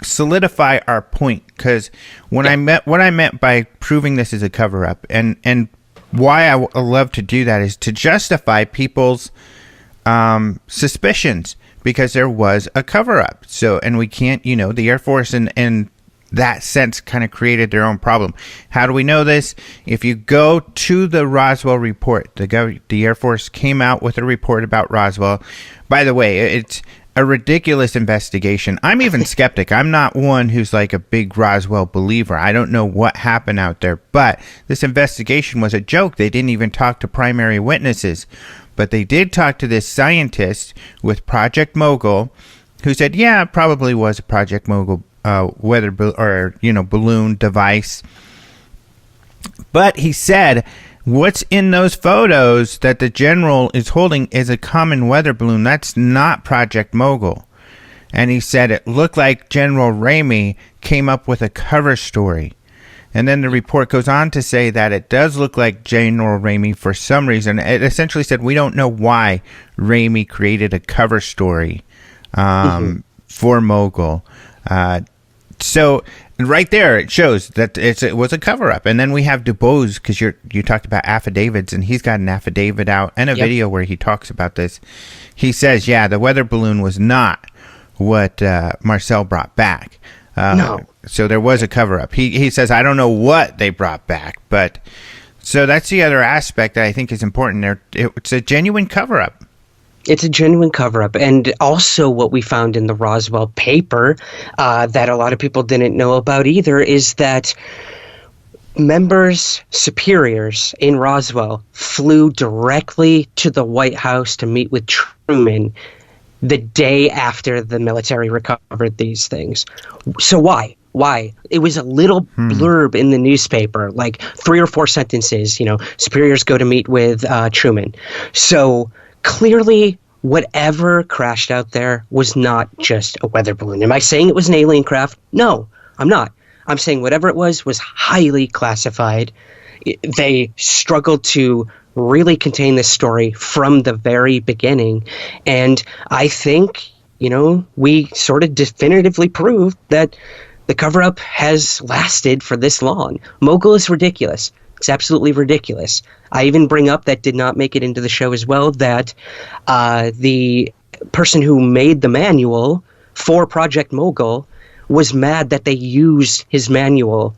solidify our point. Because what I meant by proving this is a cover-up, and why I love to do that is to justify people's suspicions, because there was a cover-up. So, and we can't, the Air Force in that sense kind of created their own problem. How do we know this? If you go to the Roswell report, the Air Force came out with a report about Roswell. By the way, it's a ridiculous investigation. I'm even skeptic. I'm not one who's like a big Roswell believer. I don't know what happened out there, but this investigation was a joke. They didn't even talk to primary witnesses, but they did talk to this scientist with Project Mogul who said, yeah, it probably was a Project Mogul weather balloon device. But he said what's in those photos that the general is holding is a common weather balloon. That's not Project Mogul. And he said it looked like General Ramey came up with a cover story. And then the report goes on to say that it does look like General Ramey for some reason. It essentially said we don't know why Ramey created a cover story for Mogul. So right there, it shows that it was a cover-up. And then we have DuBose, because you talked about affidavits, and he's got an affidavit out and a video where he talks about this. He says, yeah, the weather balloon was not what Marcel brought back. No. So there was a cover-up. He says, I don't know what they brought back, but so that's the other aspect that I think is important. It's a genuine cover-up. It's a genuine cover-up. And also what we found in the Roswell paper that a lot of people didn't know about either is that superiors in Roswell flew directly to the White House to meet with Truman the day after the military recovered these things. So why? It was a little blurb in the newspaper, like 3 or 4 sentences, superiors go to meet with Truman. So clearly, whatever crashed out there was not just a weather balloon. Am I saying it was an alien craft? No, I'm not. I'm saying whatever it was highly classified. They struggled to really contain this story from the very beginning. And I think, we sort of definitively proved that the cover-up has lasted for this long. Mogul is ridiculous. It's absolutely ridiculous. I even bring up, that did not make it into the show as well, that the person who made the manual for Project Mogul was mad that they used his manual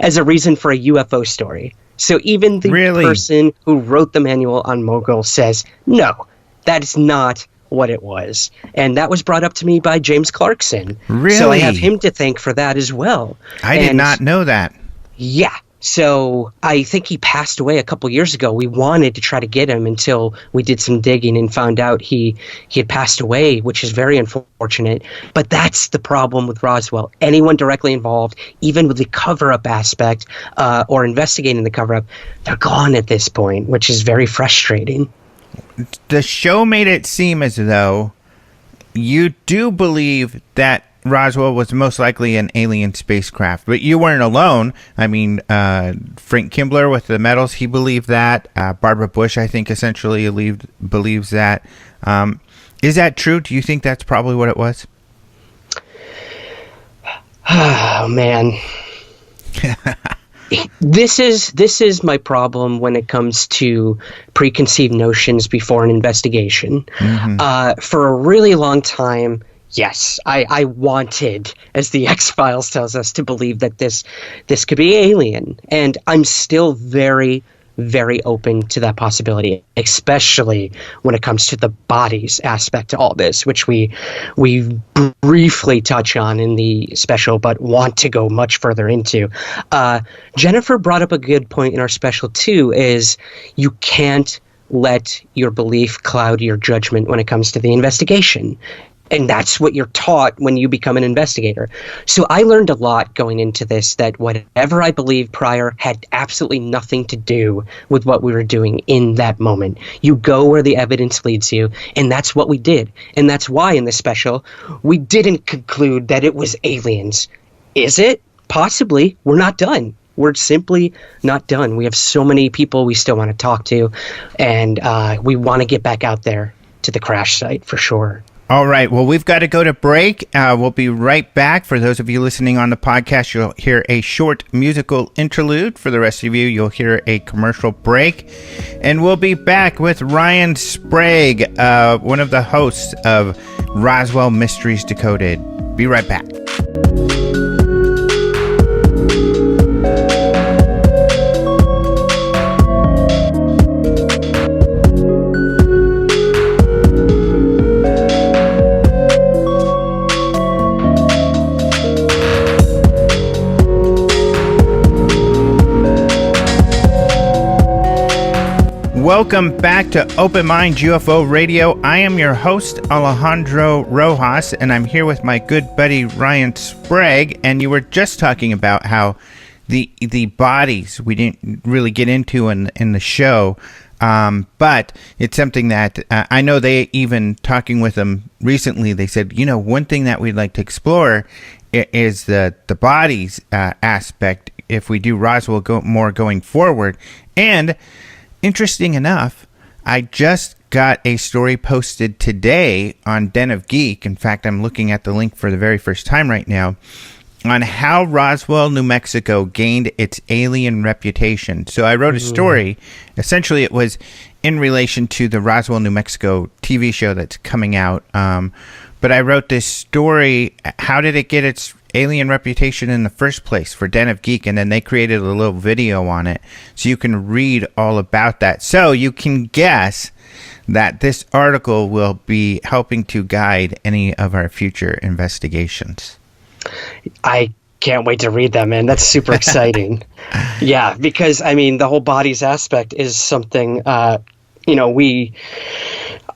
as a reason for a UFO story. So even the person who wrote the manual on Mogul says, no, that is not what it was. And that was brought up to me by James Clarkson. Really? So I have him to thank for that as well. I did not know that. Yeah. So I think he passed away a couple years ago. We wanted to try to get him until we did some digging and found out he had passed away, which is very unfortunate. But that's the problem with Roswell. Anyone directly involved, even with the cover-up aspect or investigating the cover-up, they're gone at this point, which is very frustrating. The show made it seem as though you do believe that Roswell was most likely an alien spacecraft, but you weren't alone. I mean, Frank Kimbler with the medals, he believed that. Barbara Bush, I think, essentially believes that. Is that true? Do you think that's probably what it was? Oh, man. This is my problem when it comes to preconceived notions before an investigation. Mm-hmm. For a really long time, yes, I wanted, as the X-Files tells us, to believe that this could be alien. And I'm still very, very open to that possibility, especially when it comes to the bodies aspect to all this, which we briefly touch on in the special, but want to go much further into. Jennifer brought up a good point in our special, too, is you can't let your belief cloud your judgment when it comes to the investigation. And that's what you're taught when you become an investigator. So I learned a lot going into this, that whatever I believed prior had absolutely nothing to do with what we were doing in that moment. You go where the evidence leads you, and that's what we did. And that's why in this special, we didn't conclude that it was aliens. Is it? Possibly. We're not done. We're simply not done. We have so many people we still want to talk to, and we want to get back out there to the crash site for sure. All right. Well, we've got to go to break. We'll be right back. For those of you listening on the podcast, you'll hear a short musical interlude. For the rest of you, you'll hear a commercial break. And we'll be back with Ryan Sprague, one of the hosts of Roswell Mysteries Decoded. Be right back. Welcome back to Open Minds UFO Radio. I am your host, Alejandro Rojas, and I'm here with my good buddy, Ryan Sprague. And you were just talking about how the bodies we didn't really get into in the show, but it's something that I know they, even talking with them recently, they said, one thing that we'd like to explore is the bodies aspect if we do Roswell going forward. And interesting enough, I just got a story posted today on Den of Geek. In fact, I'm looking at the link for the very first time right now on how Roswell, New Mexico gained its alien reputation. So I wrote a story. Essentially, it was in relation to the Roswell, New Mexico TV show that's coming out. But I wrote this story. How did it get its alien reputation in the first place for Den of Geek? And then they created a little video on it, so you can read all about that. So you can guess that this article will be helping to guide any of our future investigations. I can't wait to read that, man. That's super exciting. Yeah, because the whole bodies aspect is something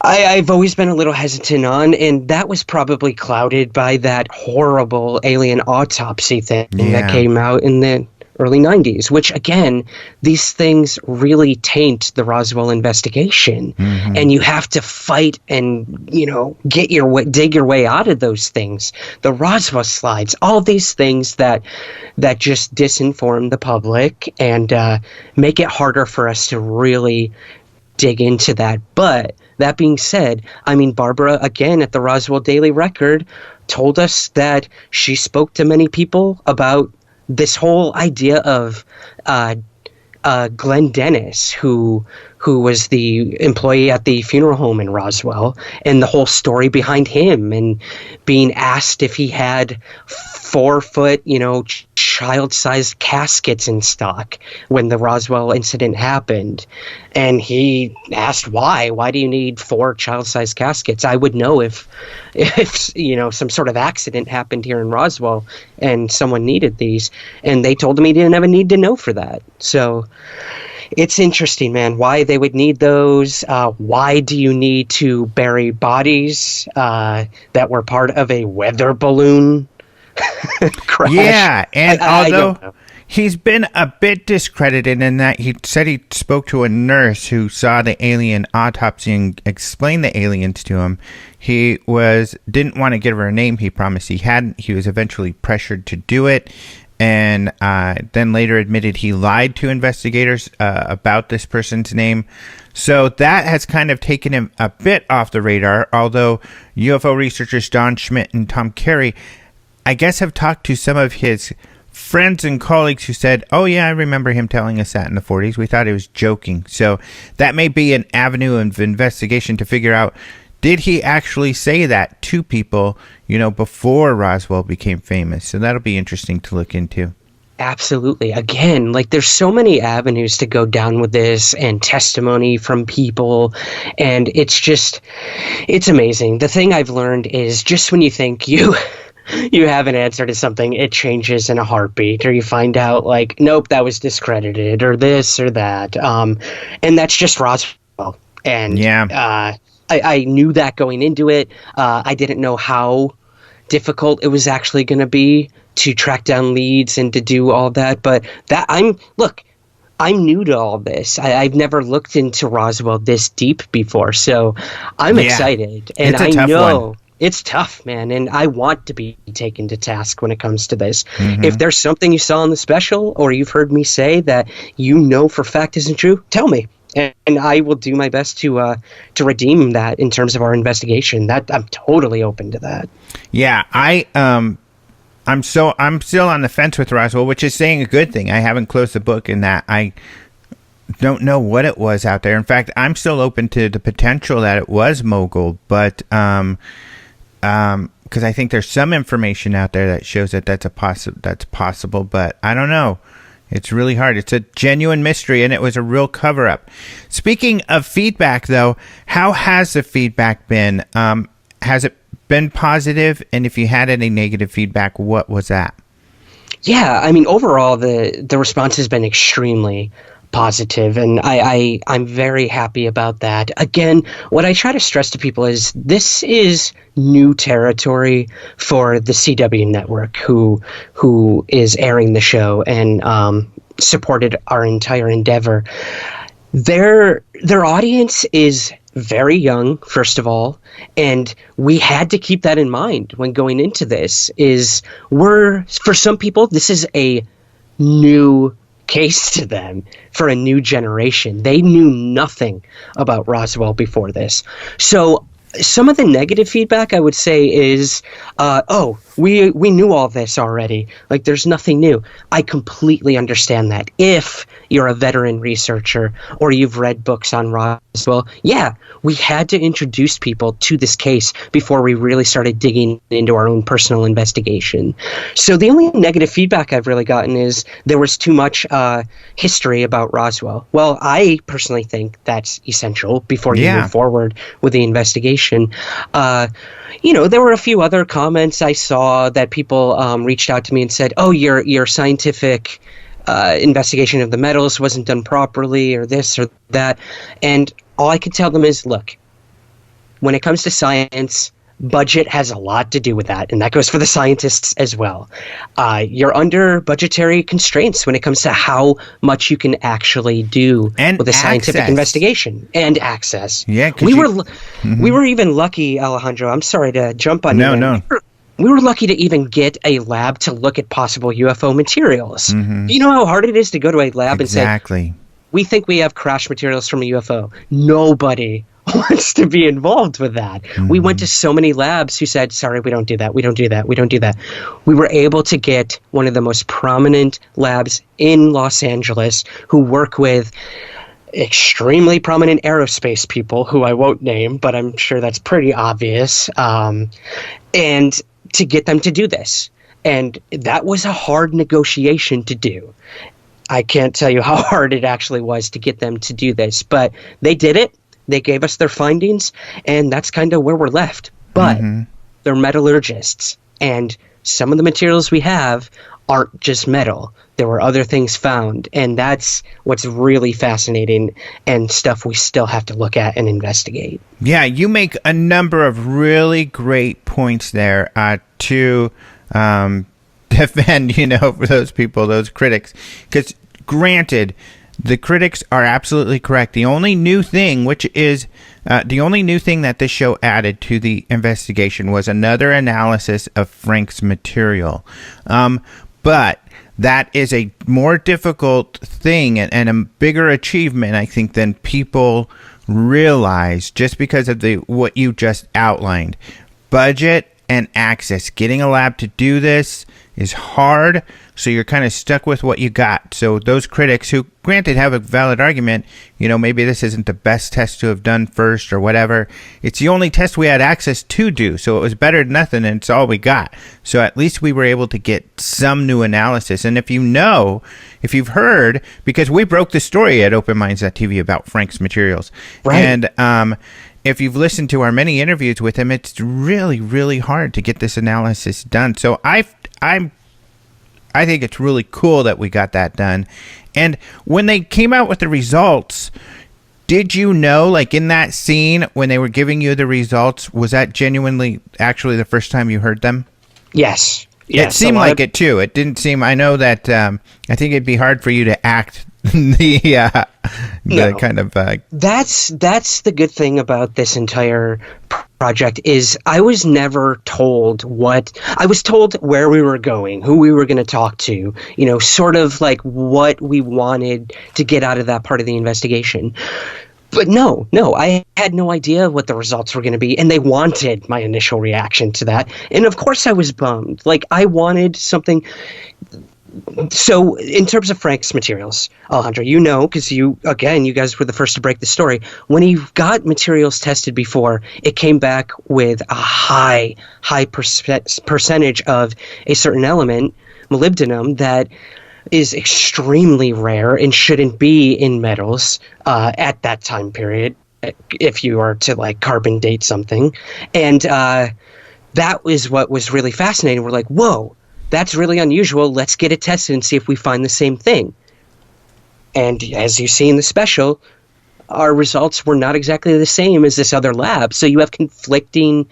I've always been a little hesitant on, and that was probably clouded by that horrible alien autopsy thing that came out in the early 90s, which, again, these things really taint the Roswell investigation. Mm-hmm. And you have to fight and, dig your way out of those things. The Roswell slides, all these things that just disinform the public and make it harder for us to really dig into that. But that being said, Barbara, again, at the Roswell Daily Record, told us that she spoke to many people about this whole idea of Glenn Dennis, who was the employee at the funeral home in Roswell, and the whole story behind him, and being asked if he had 4-foot, child-sized caskets in stock when the Roswell incident happened. And he asked why do you need 4 child-sized caskets? I would know if some sort of accident happened here in Roswell and someone needed these. And they told him he didn't have a need to know for that. So it's interesting, man, why they would need those. Why do you need to bury bodies that were part of a weather balloon crash? Yeah, and although he's been a bit discredited in that he said he spoke to a nurse who saw the alien autopsy and explained the aliens to him, he didn't want to give her a name. He promised he hadn't. He was eventually pressured to do it, and then later admitted he lied to investigators about this person's name. So that has kind of taken him a bit off the radar, although UFO researchers Don Schmidt and Tom Carey, I guess, have talked to some of his friends and colleagues who said, oh yeah, I remember him telling us that in the 40s. We thought he was joking. So that may be an avenue of investigation to figure out, did he actually say that to people, before Roswell became famous? So that'll be interesting to look into. Absolutely. Again, there's so many avenues to go down with this, and testimony from people. And it's amazing. The thing I've learned is, just when you think you have an answer to something, it changes in a heartbeat, or you find out nope, that was discredited, or this or that. And that's just Roswell. And I knew that going into it. I didn't know how difficult it was actually going to be to track down leads and to do all that. But I'm new to all this. I've never looked into Roswell this deep before, so I'm excited. And it's a tough one. It's tough, man, and I want to be taken to task when it comes to this. Mm-hmm. If there's something you saw on the special, or you've heard me say that for fact isn't true, tell me. And I will do my best to redeem that in terms of our investigation. That I'm totally open to that. Yeah, I'm still on the fence with Roswell, which is saying a good thing. I haven't closed the book in that I don't know what it was out there. In fact, I'm still open to the potential that it was mogul, but because I think there's some information out there that shows that that's possible, but I don't know. It's really hard. It's a genuine mystery, and it was a real cover-up. Speaking of feedback, though, how has the feedback been? Has it been positive? And if you had any negative feedback, what was that? Yeah, I mean, overall, the response has been extremely positive, and I'm very happy about that. Again, what I try to stress to people is this is new territory for the CW network, who is airing the show and supported our entire endeavor. Their audience is very young, first of all, and we had to keep that in mind when going into this. For some people, this is a new case to them, for a new generation. They knew nothing about Roswell before this. So some of the negative feedback, I would say, is, we knew all this already. Like, there's nothing new. I completely understand that. If you're a veteran researcher or you've read books on Roswell, yeah, we had to introduce people to this case before we really started digging into our own personal investigation. So the only negative feedback I've really gotten is there was too much history about Roswell. Well, I personally think that's essential before you move forward with the investigation. There were a few other comments I saw that people reached out to me and said, "Oh, your scientific investigation of the metals wasn't done properly, or this or that." And all I could tell them is, look, when it comes to science, budget has a lot to do with that, and that goes for the scientists as well. You're under budgetary constraints when it comes to how much you can actually do with a scientific investigation and access. Yeah, we were even lucky, Alejandro. I'm sorry to jump on you. No. We were lucky to even get a lab to look at possible UFO materials. Mm-hmm. You know how hard it is to go to a lab and say, "We think we have crash materials from a UFO." Nobody wants to be involved with that. Mm-hmm. We went to so many labs who said, "Sorry, we don't do that. We don't do that. We don't do that." We were able to get one of the most prominent labs in Los Angeles who work with extremely prominent aerospace people who I won't name, but I'm sure that's pretty obvious. And to get them to do this. And that was a hard negotiation to do. I can't tell you how hard it actually was to get them to do this, but they did it. They gave us their findings, and that's kind of where we're left. But they're metallurgists, and some of the materials we have aren't just metal. There were other things found, and that's what's really fascinating and stuff we still have to look at and investigate. Yeah, you make a number of really great points there to defend, for those people, those critics. Because granted, the critics are absolutely correct. The only new thing, that this show added to the investigation was another analysis of Frank's material. But that is a more difficult thing and a bigger achievement, I think, than people realize, just because of what you just outlined. Budget and access. Getting a lab to do this is hard, so you're kind of stuck with what you got. So those critics who, granted, have a valid argument, maybe this isn't the best test to have done first or whatever. It's the only test we had access to do, so it was better than nothing, and it's all we got. So at least we were able to get some new analysis. And if you've heard, because we broke the story at OpenMinds.tv about Frank's materials. Right. And if you've listened to our many interviews with him, it's really, really hard to get this analysis done. So I think it's really cool that we got that done. And when they came out with the results, did you know, like in that scene when they were giving you the results, was that genuinely actually the first time you heard them? Yes. It seemed like it too. It didn't seem, I know that, I think it'd be hard for you to act The kind of that's the good thing about this entire project is I was never told I was told where we were going, who we were going to talk to, sort of like what we wanted to get out of that part of the investigation. But no, I had no idea what the results were going to be, and they wanted my initial reaction to that. And of course I was bummed. Like, I wanted something. So in terms of Frank's materials, Alejandro, because you guys were the first to break the story. When he got materials tested before, it came back with a high percentage of a certain element, molybdenum, that is extremely rare and shouldn't be in metals at that time period if you are to like carbon date something. And that was what was really fascinating. We're like, whoa, that's really unusual. Let's get it tested and see if we find the same thing. And as you see in the special, our results were not exactly the same as this other lab. So you have conflicting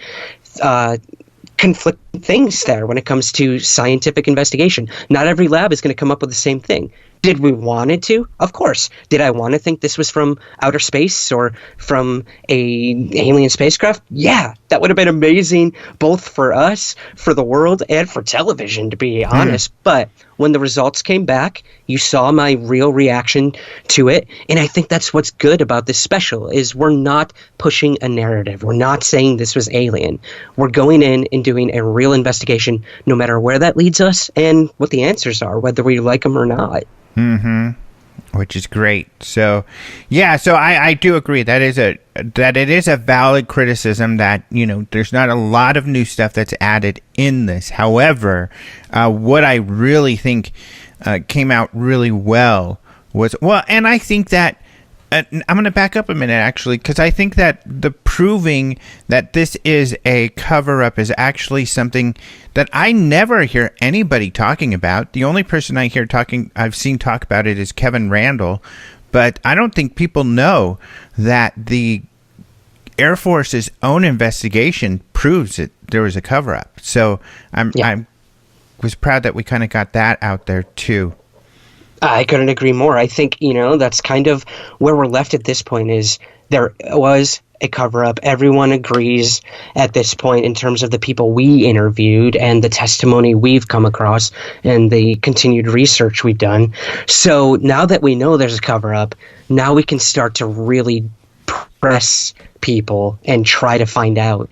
things there when it comes to scientific investigation. Not every lab is going to come up with the same thing. Did we want it to? Of course. Did I want to think this was from outer space or from a alien spacecraft? Yeah, that would have been amazing, both for us, for the world, and for television, to be honest. But when the results came back, you saw my real reaction to it. And I think that's what's good about this special, is we're not pushing a narrative. We're not saying this was alien. We're going in and doing a real investigation, no matter where that leads us and what the answers are, whether we like them or not. Which is great. So, yeah, so I do agree that it is a valid criticism that, there's not a lot of new stuff that's added in this. However, what I really think came out really well was, and I think that, I'm going to back up a minute, actually, because I think that the proving that this is a cover-up is actually something that I never hear anybody talking about. The only person I've seen talk about it is Kevin Randall, but I don't think people know that the Air Force's own investigation proves that there was a cover-up. So I was proud that we kind of got that out there, too. I couldn't agree more. I think, that's kind of where we're left at this point, is there was a cover-up. Everyone agrees at this point in terms of the people we interviewed and the testimony we've come across and the continued research we've done. So now that we know there's a cover-up, now we can start to really press people and try to find out.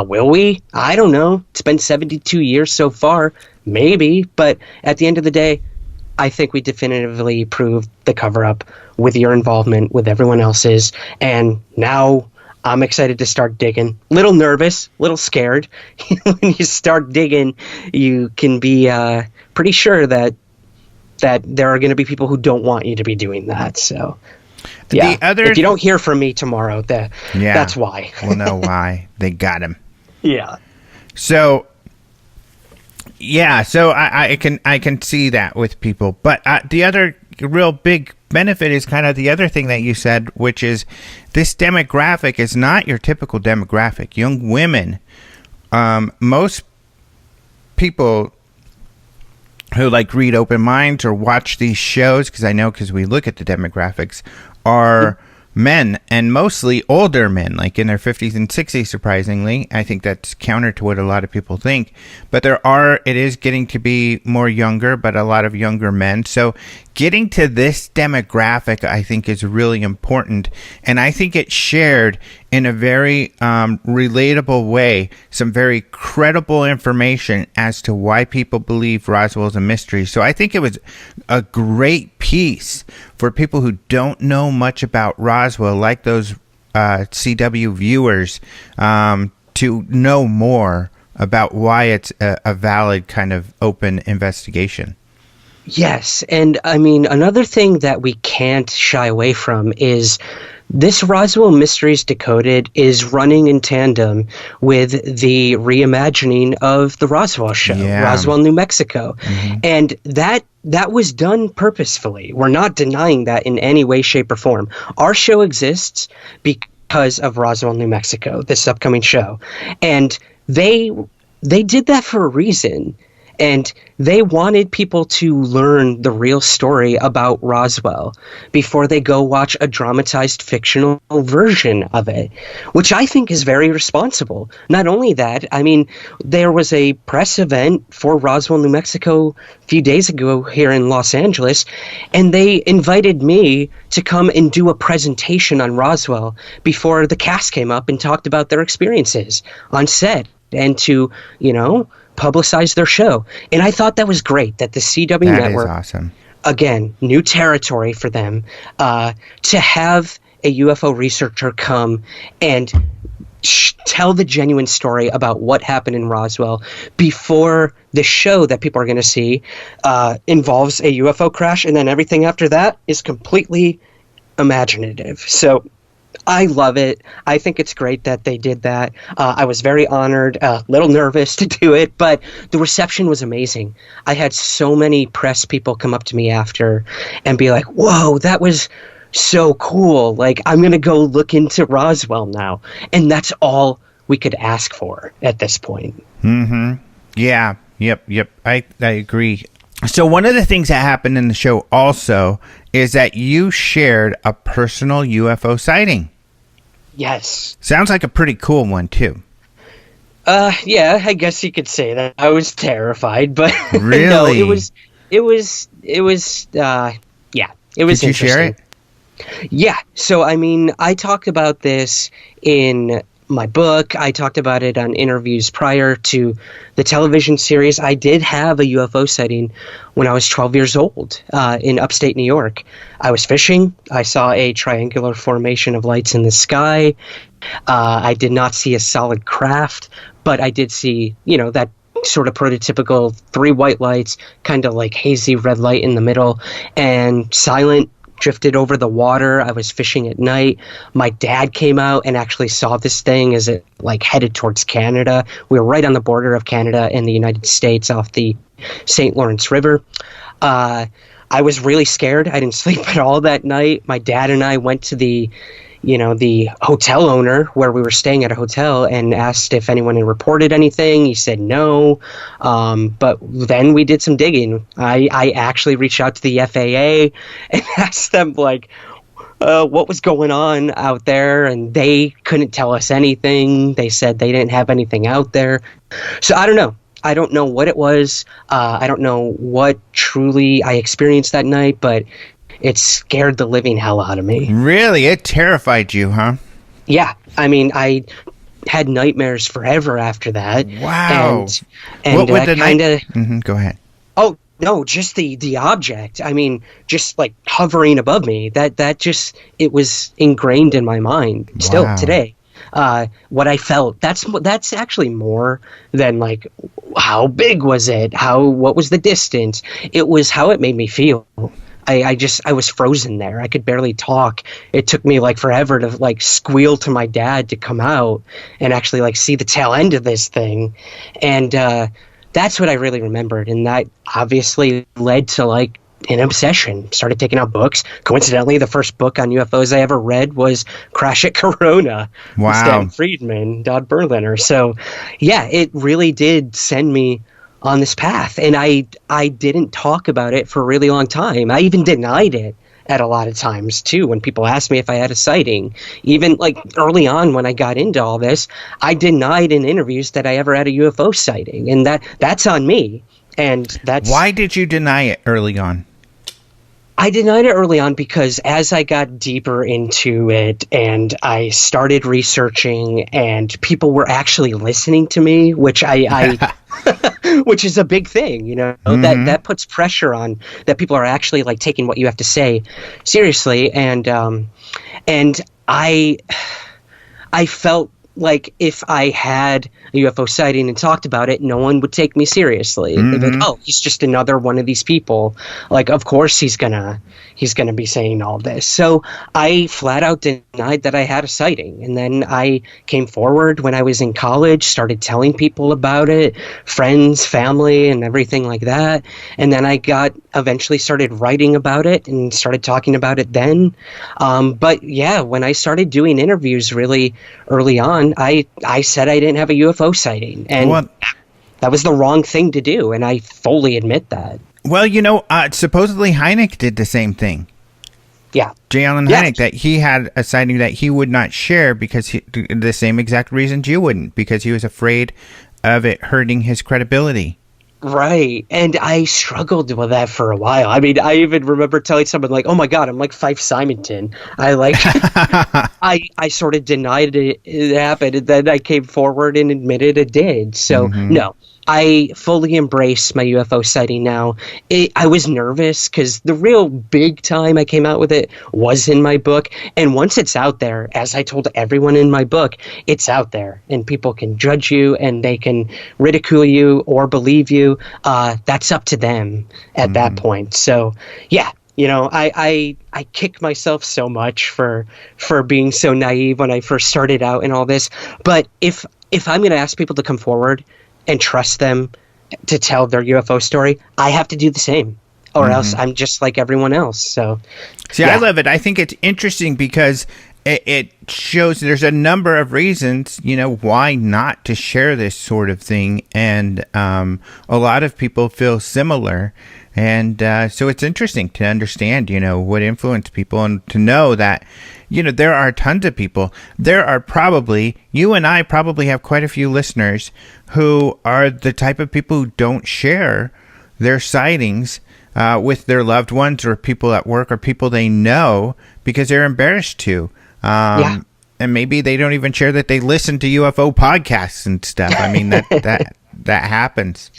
Will we? I don't know. It's been 72 years so far. Maybe. But at the end of the day, I think we definitively proved the cover-up with your involvement, with everyone else's, and now I'm excited to start digging. Little nervous, little scared. When you start digging, you can be pretty sure that there are going to be people who don't want you to be doing that. So, if you don't hear from me tomorrow, that's why. We'll know why. They got him. Yeah. So... yeah, so I can see that with people. But the other real big benefit is kind of the other thing that you said, which is this demographic is not your typical demographic. Young women, most people who read Open Minds or watch these shows, because we look at the demographics, are men, and mostly older men, in their 50s and 60s, surprisingly. I think that's counter to what a lot of people think. But it is getting to be more younger, but a lot of younger men. So getting to this demographic, I think, is really important. And I think it's shared in a very relatable way, some very credible information as to why people believe Roswell's a mystery. So I think it was a great piece for people who don't know much about Roswell, like those CW viewers, to know more about why it's a valid kind of open investigation. Yes, and I mean, another thing that we can't shy away from is this Roswell Mysteries Decoded is running in tandem with the reimagining of the Roswell show, Roswell, New Mexico. Mm-hmm. And that was done purposefully. We're not denying that in any way, shape, or form. Our show exists because of Roswell, New Mexico, this upcoming show. And they did that for a reason. And they wanted people to learn the real story about Roswell before they go watch a dramatized fictional version of it, which I think is very responsible. Not only that, I mean, there was a press event for Roswell, New Mexico a few days ago here in Los Angeles, and they invited me to come and do a presentation on Roswell before the cast came up and talked about their experiences on set and to, publicize their show. And I thought that was great that the CW network, is awesome. Again, new territory for them, to have a UFO researcher come and tell the genuine story about what happened in Roswell before the show that people are going to see involves a UFO crash, and then everything after that is completely imaginative. So I love it. I think it's great that they did that. I was very honored, a little nervous to do it, but the reception was amazing. I had so many press people come up to me after and be like, whoa, that was so cool. Like, I'm going to go look into Roswell now. And that's all we could ask for at this point. Mm-hmm. Yeah. Yep. I agree. So one of the things that happened in the show also is that you shared a personal UFO sighting. Yes. Sounds like a pretty cool one, too. Yeah, I guess you could say that. I was terrified, but really? No, it was yeah, it was Did you share it? Yeah. So, I mean, I talked about this in my book. I talked about it on interviews prior to the television series. I did have a UFO sighting when I was 12 years old in upstate New York. I was fishing. I saw a triangular formation of lights in the sky. I did not see a solid craft, but I did see, that sort of prototypical 3 white lights, kind of like hazy red light in the middle, and silent, drifted over the water. I was fishing at night. My dad came out and actually saw this thing as it headed towards Canada. We were right on the border of Canada and the United States off the St. Lawrence River. I was really scared. I didn't sleep at all that night. My dad and I went to the hotel owner where we were staying at a hotel and asked if anyone had reported anything. He said no. But then we did some digging. I actually reached out to the FAA and asked them what was going on out there, and they couldn't tell us anything. They said they didn't have anything out there. So I don't know. I don't know what it was. I don't know what truly I experienced that night, but it scared the living hell out of me. Really? It terrified you, huh? Yeah. I mean, I had nightmares forever after that. Wow. And what would the kind of... Go ahead. Oh, no, just the object. I mean, just hovering above me. That just, it was ingrained in my mind still today. What I felt, that's actually more than how big was it? What was the distance? It was how it made me feel. I was frozen there. I could barely talk. It took me forever to squeal to my dad to come out and actually see the tail end of this thing. And that's what I really remembered. And that obviously led to an obsession. Started taking out books. Coincidentally, the first book on UFOs I ever read was Crash at Corona. Wow. Stan Friedman, Todd Berliner. So yeah, it really did send me on this path, and I didn't talk about it for a really long time. I even denied it at a lot of times too when people asked me if I had a sighting. Even early on when I got into all this, I denied in interviews that I ever had a UFO sighting, and that's on me. And that's why did you deny it early on? I denied it early on because as I got deeper into it and I started researching and people were actually listening to me, which I which is a big thing, mm-hmm. that puts pressure on that people are actually taking what you have to say seriously. And I felt like if I had a UFO sighting and talked about it, no one would take me seriously. Mm-hmm. They'd be like, oh, he's just another one of these people. Of course he's gonna be saying all this. So I flat out denied that I had a sighting. And then I came forward when I was in college, started telling people about it, friends, family, and everything like that. And then I eventually started writing about it and started talking about it then. But yeah, when I started doing interviews really early on, I said I didn't have a UFO sighting. And that was the wrong thing to do, and I fully admit that. Well, supposedly Hynek did the same thing. Yeah. J. Allen Hynek, that he had a sighting that he would not share because the same exact reasons you wouldn't, because he was afraid of it hurting his credibility. Right. And I struggled with that for a while. I mean, I even remember telling someone like, oh my God, I'm like Fife Simonton. I sort of denied it happened, and then I came forward and admitted it did. So no, I fully embrace my UFO sighting now. I was nervous because the real big time I came out with it was in my book. And once it's out there, as I told everyone in my book, it's out there and people can judge you and they can ridicule you or believe you. That's up to them at that point. So, yeah. I kick myself so much for being so naive when I first started out and all this. But if I'm going to ask people to come forward and trust them to tell their UFO story, I have to do the same, or else I'm just like everyone else. So, see, yeah. I love it. I think it's interesting because it shows there's a number of reasons, why not to share this sort of thing. And a lot of people feel similar. And so it's interesting to understand, what influenced people, and to know that, there are tons of people. There are probably, you and I probably have quite a few listeners who are the type of people who don't share their sightings with their loved ones or people at work or people they know because they're embarrassed to. And maybe they don't even share that they listen to UFO podcasts and stuff. I mean, that happens.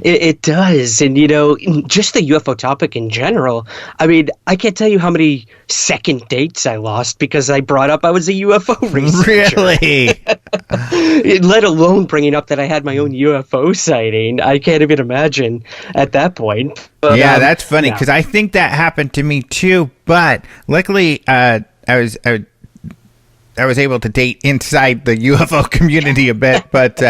It does. And, just the UFO topic in general, I mean, I can't tell you how many second dates I lost because I brought up I was a UFO researcher. Really? Let alone bringing up that I had my own UFO sighting. I can't even imagine at that point. But, yeah, that's funny because I think that happened to me too. But luckily, I was able to date inside the UFO community a bit, but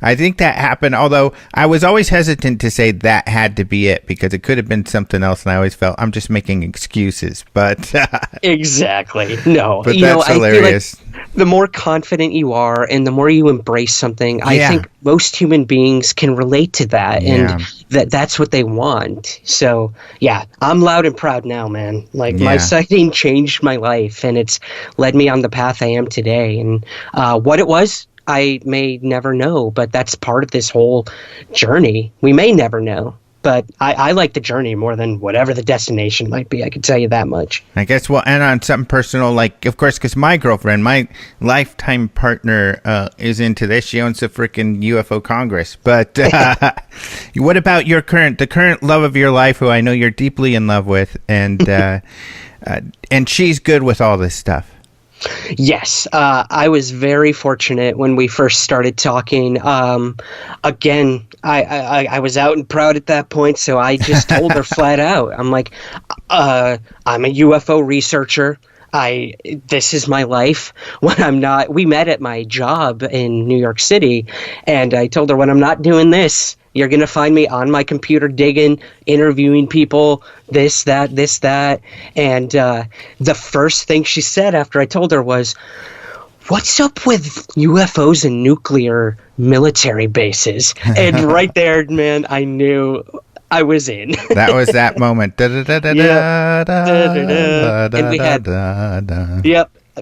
I think that happened, although I was always hesitant to say that had to be it because it could have been something else, and I always felt I'm just making excuses. But exactly. No. But that's hilarious. I feel like the more confident you are and the more you embrace something, I think most human beings can relate to that, and that's what they want. So, yeah, I'm loud and proud now, man. Like, my sighting changed my life, and it's led me on the path I am today. And what it was, I may never know, but that's part of this whole journey. We may never know, but I like the journey more than whatever the destination might be. I can tell you that much. I guess we'll end on something personal, like, of course, because my girlfriend, my lifetime partner, is into this. She owns the freaking UFO Congress. But what about the current love of your life, who I know you're deeply in love with, and she's good with all this stuff? Yes, I was very fortunate when we first started talking. Again, I was out and proud at that point, so I just told her flat out. I'm like, I'm a UFO researcher. This is my life. When I'm not, we met at my job in New York City, and I told her, when I'm not doing this, you're going to find me on my computer digging, interviewing people, this, that. And the first thing she said after I told her was, what's up with UFOs and nuclear military bases? And right there, man, I knew I was in. That was that moment. And we had,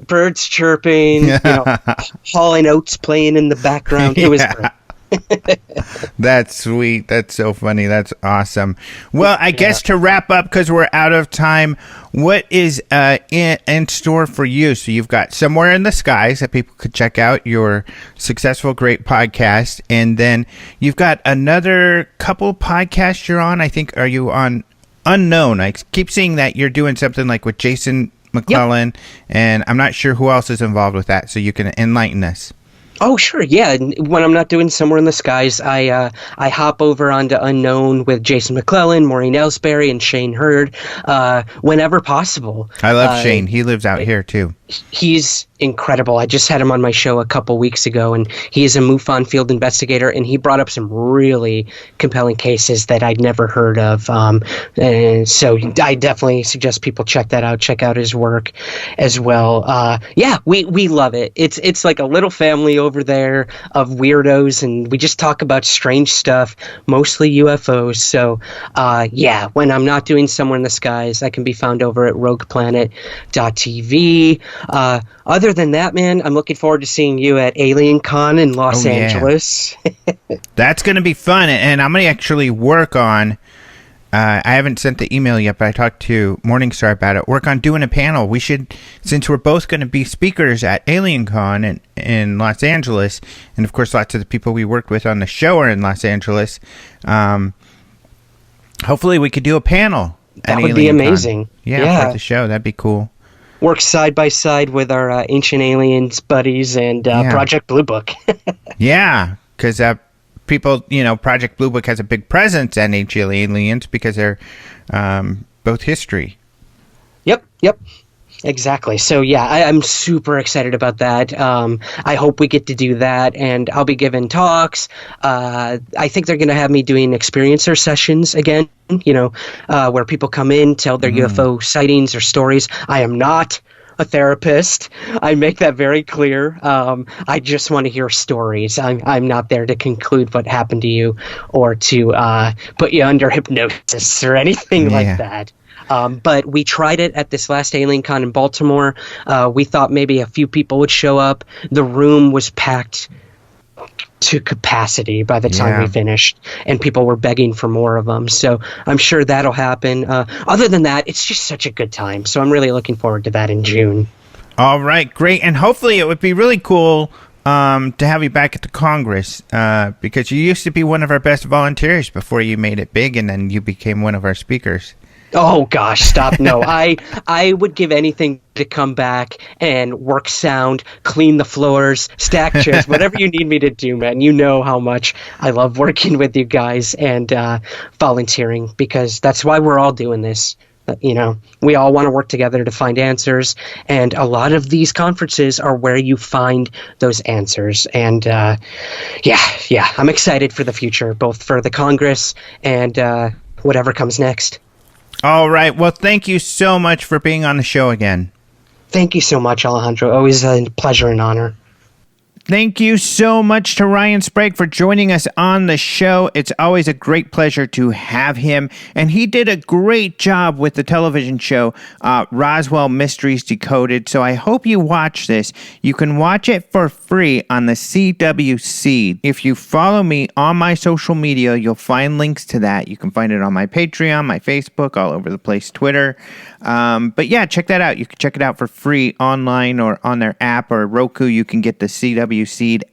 birds chirping, Hall & Oates playing in the background. It was great. That's sweet. That's so funny. That's awesome. Well, I guess to wrap up, because we're out of time, what is in store for you? So you've got Somewhere in the Skies that people could check out, your successful, great podcast. And then you've got another couple podcasts you're on. I think, are you on Unknown? I keep seeing that you're doing something like with Jason McClellan, and I'm not sure who else is involved with that. So you can enlighten us. Oh, sure. Yeah. When I'm not doing Somewhere in the Skies, I hop over onto Unknown with Jason McClellan, Maureen Ellsbury, and Shane Hurd whenever possible. I love Shane. He lives out here, too. He's incredible. I just had him on my show a couple weeks ago, and he is a MUFON field investigator, and he brought up some really compelling cases that I'd never heard of. And so I definitely suggest people check that out. Check out his work as well. We love it. It's like a little family over there of weirdos, and we just talk about strange stuff, mostly UFOs. So, yeah, when I'm not doing Somewhere in the Skies, I can be found over at rogueplanet.tv. Other than that, man, I'm looking forward to seeing you at Alien Con in Los Angeles. That's going to be fun, and I'm going to actually work on... I haven't sent the email yet, but I talked to Morningstar about it. Work on doing a panel. We should, since we're both going to be speakers at Alien Con in Los Angeles, and of course lots of the people we worked with on the show are in Los Angeles, hopefully we could do a panel. That would be amazing. Yeah, for the show. That'd be cool. Work side by side with our Ancient Aliens buddies and Project Blue Book. Yeah, because... people, Project Blue Book has a big presence at Ancient Aliens because they're both history. Yep, exactly. So, yeah, I'm super excited about that. I hope we get to do that, and I'll be giving talks. I think they're going to have me doing experiencer sessions again, where people come in, tell their UFO sightings or stories. I am not a therapist. I make that very clear. I just want to hear stories. I'm not there to conclude what happened to you or to put you under hypnosis or anything like that. But we tried it at this last Alien Con in Baltimore. We thought maybe a few people would show up. The room was packed to capacity by the time we finished, and people were begging for more of them. So I'm sure that'll happen. Other than that, it's just such a good time. So I'm really looking forward to that in June. All right, great. And hopefully it would be really cool to have you back at the Congress, because you used to be one of our best volunteers before you made it big, and then you became one of our speakers. Oh gosh, stop. No, I would give anything to come back and work sound, clean the floors, stack chairs, whatever you need me to do, man. You know how much I love working with you guys and volunteering, because that's why we're all doing this. We all want to work together to find answers, and a lot of these conferences are where you find those answers. And yeah, I'm excited for the future, both for the Congress and whatever comes next. All right. Well, thank you so much for being on the show again. Thank you so much, Alejandro. Always a pleasure and honor. Thank you so much to Ryan Sprague for joining us on the show. It's always a great pleasure to have him. And he did a great job with the television show, Roswell Mysteries Decoded. So I hope you watch this. You can watch it for free on the CWC. If you follow me on my social media, you'll find links to that. You can find it on my Patreon, my Facebook, all over the place, Twitter. But yeah, check that out. You can check it out for free online or on their app, or Roku. You can get the CWC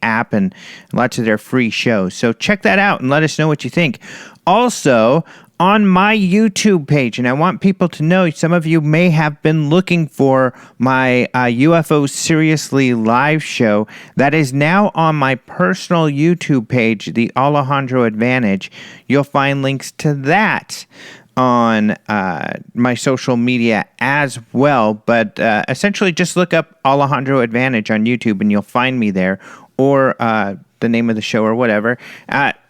app and lots of their free shows. So check that out and let us know what you think. Also, on my YouTube page, and I want people to know, some of you may have been looking for my UFO Seriously live show that is now on my personal YouTube page, The Alejandro Advantage. You'll find links to that on my social media as well, but essentially just look up Alejandro Advantage on YouTube and you'll find me there, or the name of the show or whatever,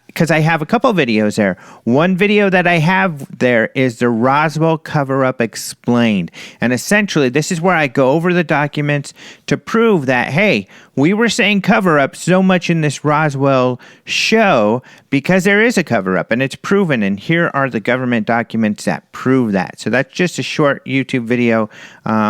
because I have a couple videos there. One video that I have there is the Roswell Cover-Up Explained, and essentially this is where I go over the documents to prove that, hey, we were saying cover-up so much in this Roswell show because there is a cover-up, and it's proven, and here are the government documents that prove that. So that's just a short YouTube video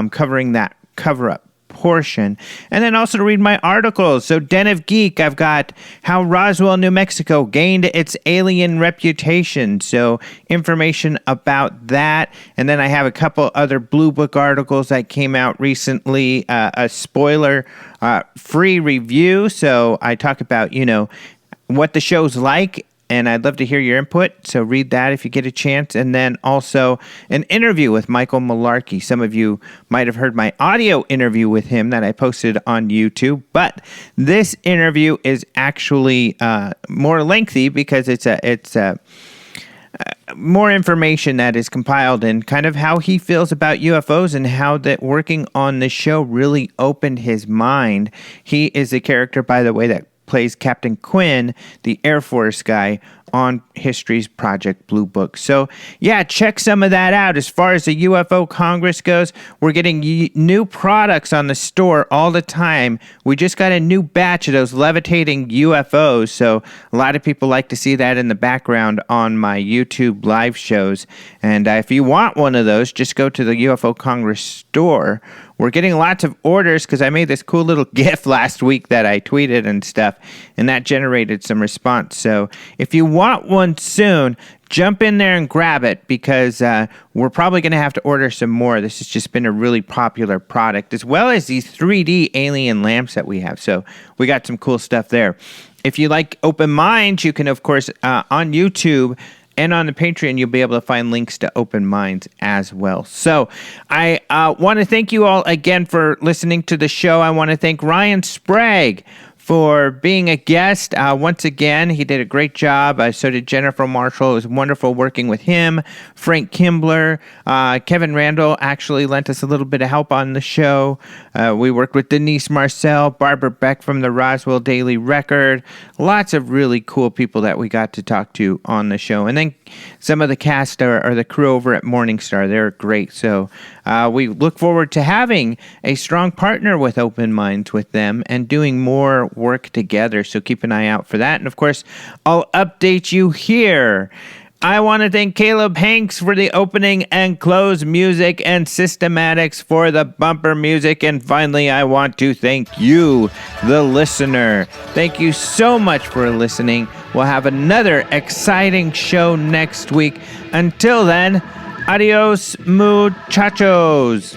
covering that cover-up portion. And then also to read my articles. So Den of Geek, I've got how Roswell, New Mexico gained its alien reputation. So information about that. And then I have a couple other Blue Book articles that came out recently, a spoiler free review. So I talk about, what the show's like, and I'd love to hear your input, so read that if you get a chance. And then also an interview with Michael Malarkey. Some of you might have heard my audio interview with him that I posted on YouTube, but this interview is actually more lengthy because it's more information that is compiled and kind of how he feels about UFOs and how that working on the show really opened his mind. He is a character, by the way, that plays Captain Quinn, the Air Force guy, on History's Project Blue Book. So, yeah, check some of that out. As far as the UFO Congress goes, we're getting new products on the store all the time. We just got a new batch of those levitating UFOs, so a lot of people like to see that in the background on my YouTube live shows. And if you want one of those, just go to the UFO Congress store. We're getting lots of orders because I made this cool little GIF last week that I tweeted and stuff, and that generated some response. So if you want one soon, jump in there and grab it because we're probably going to have to order some more. This has just been a really popular product, as well as these 3D alien lamps that we have. So we got some cool stuff there. If you like Open Minds, you can, of course, on YouTube and on the Patreon, you'll be able to find links to Open Minds as well. So I want to thank you all again for listening to the show. I want to thank Ryan Sprague for being a guest. Once again, he did a great job. So did Jennifer Marshall. It was wonderful working with him. Frank Kimbler. Kevin Randall actually lent us a little bit of help on the show. We worked with Denise Marcel, Barbara Beck from the Roswell Daily Record. Lots of really cool people that we got to talk to on the show. And then some of the cast or the crew over at Morningstar. They're great. So we look forward to having a strong partner with Open Minds with them and doing more work together. So keep an eye out for that. And of course, I'll update you here. I want to thank Caleb Hanks for the opening and close music and Systematics for the bumper music. And finally, I want to thank you, the listener. Thank you so much for listening. We'll have another exciting show next week. Until then, adios, muchachos.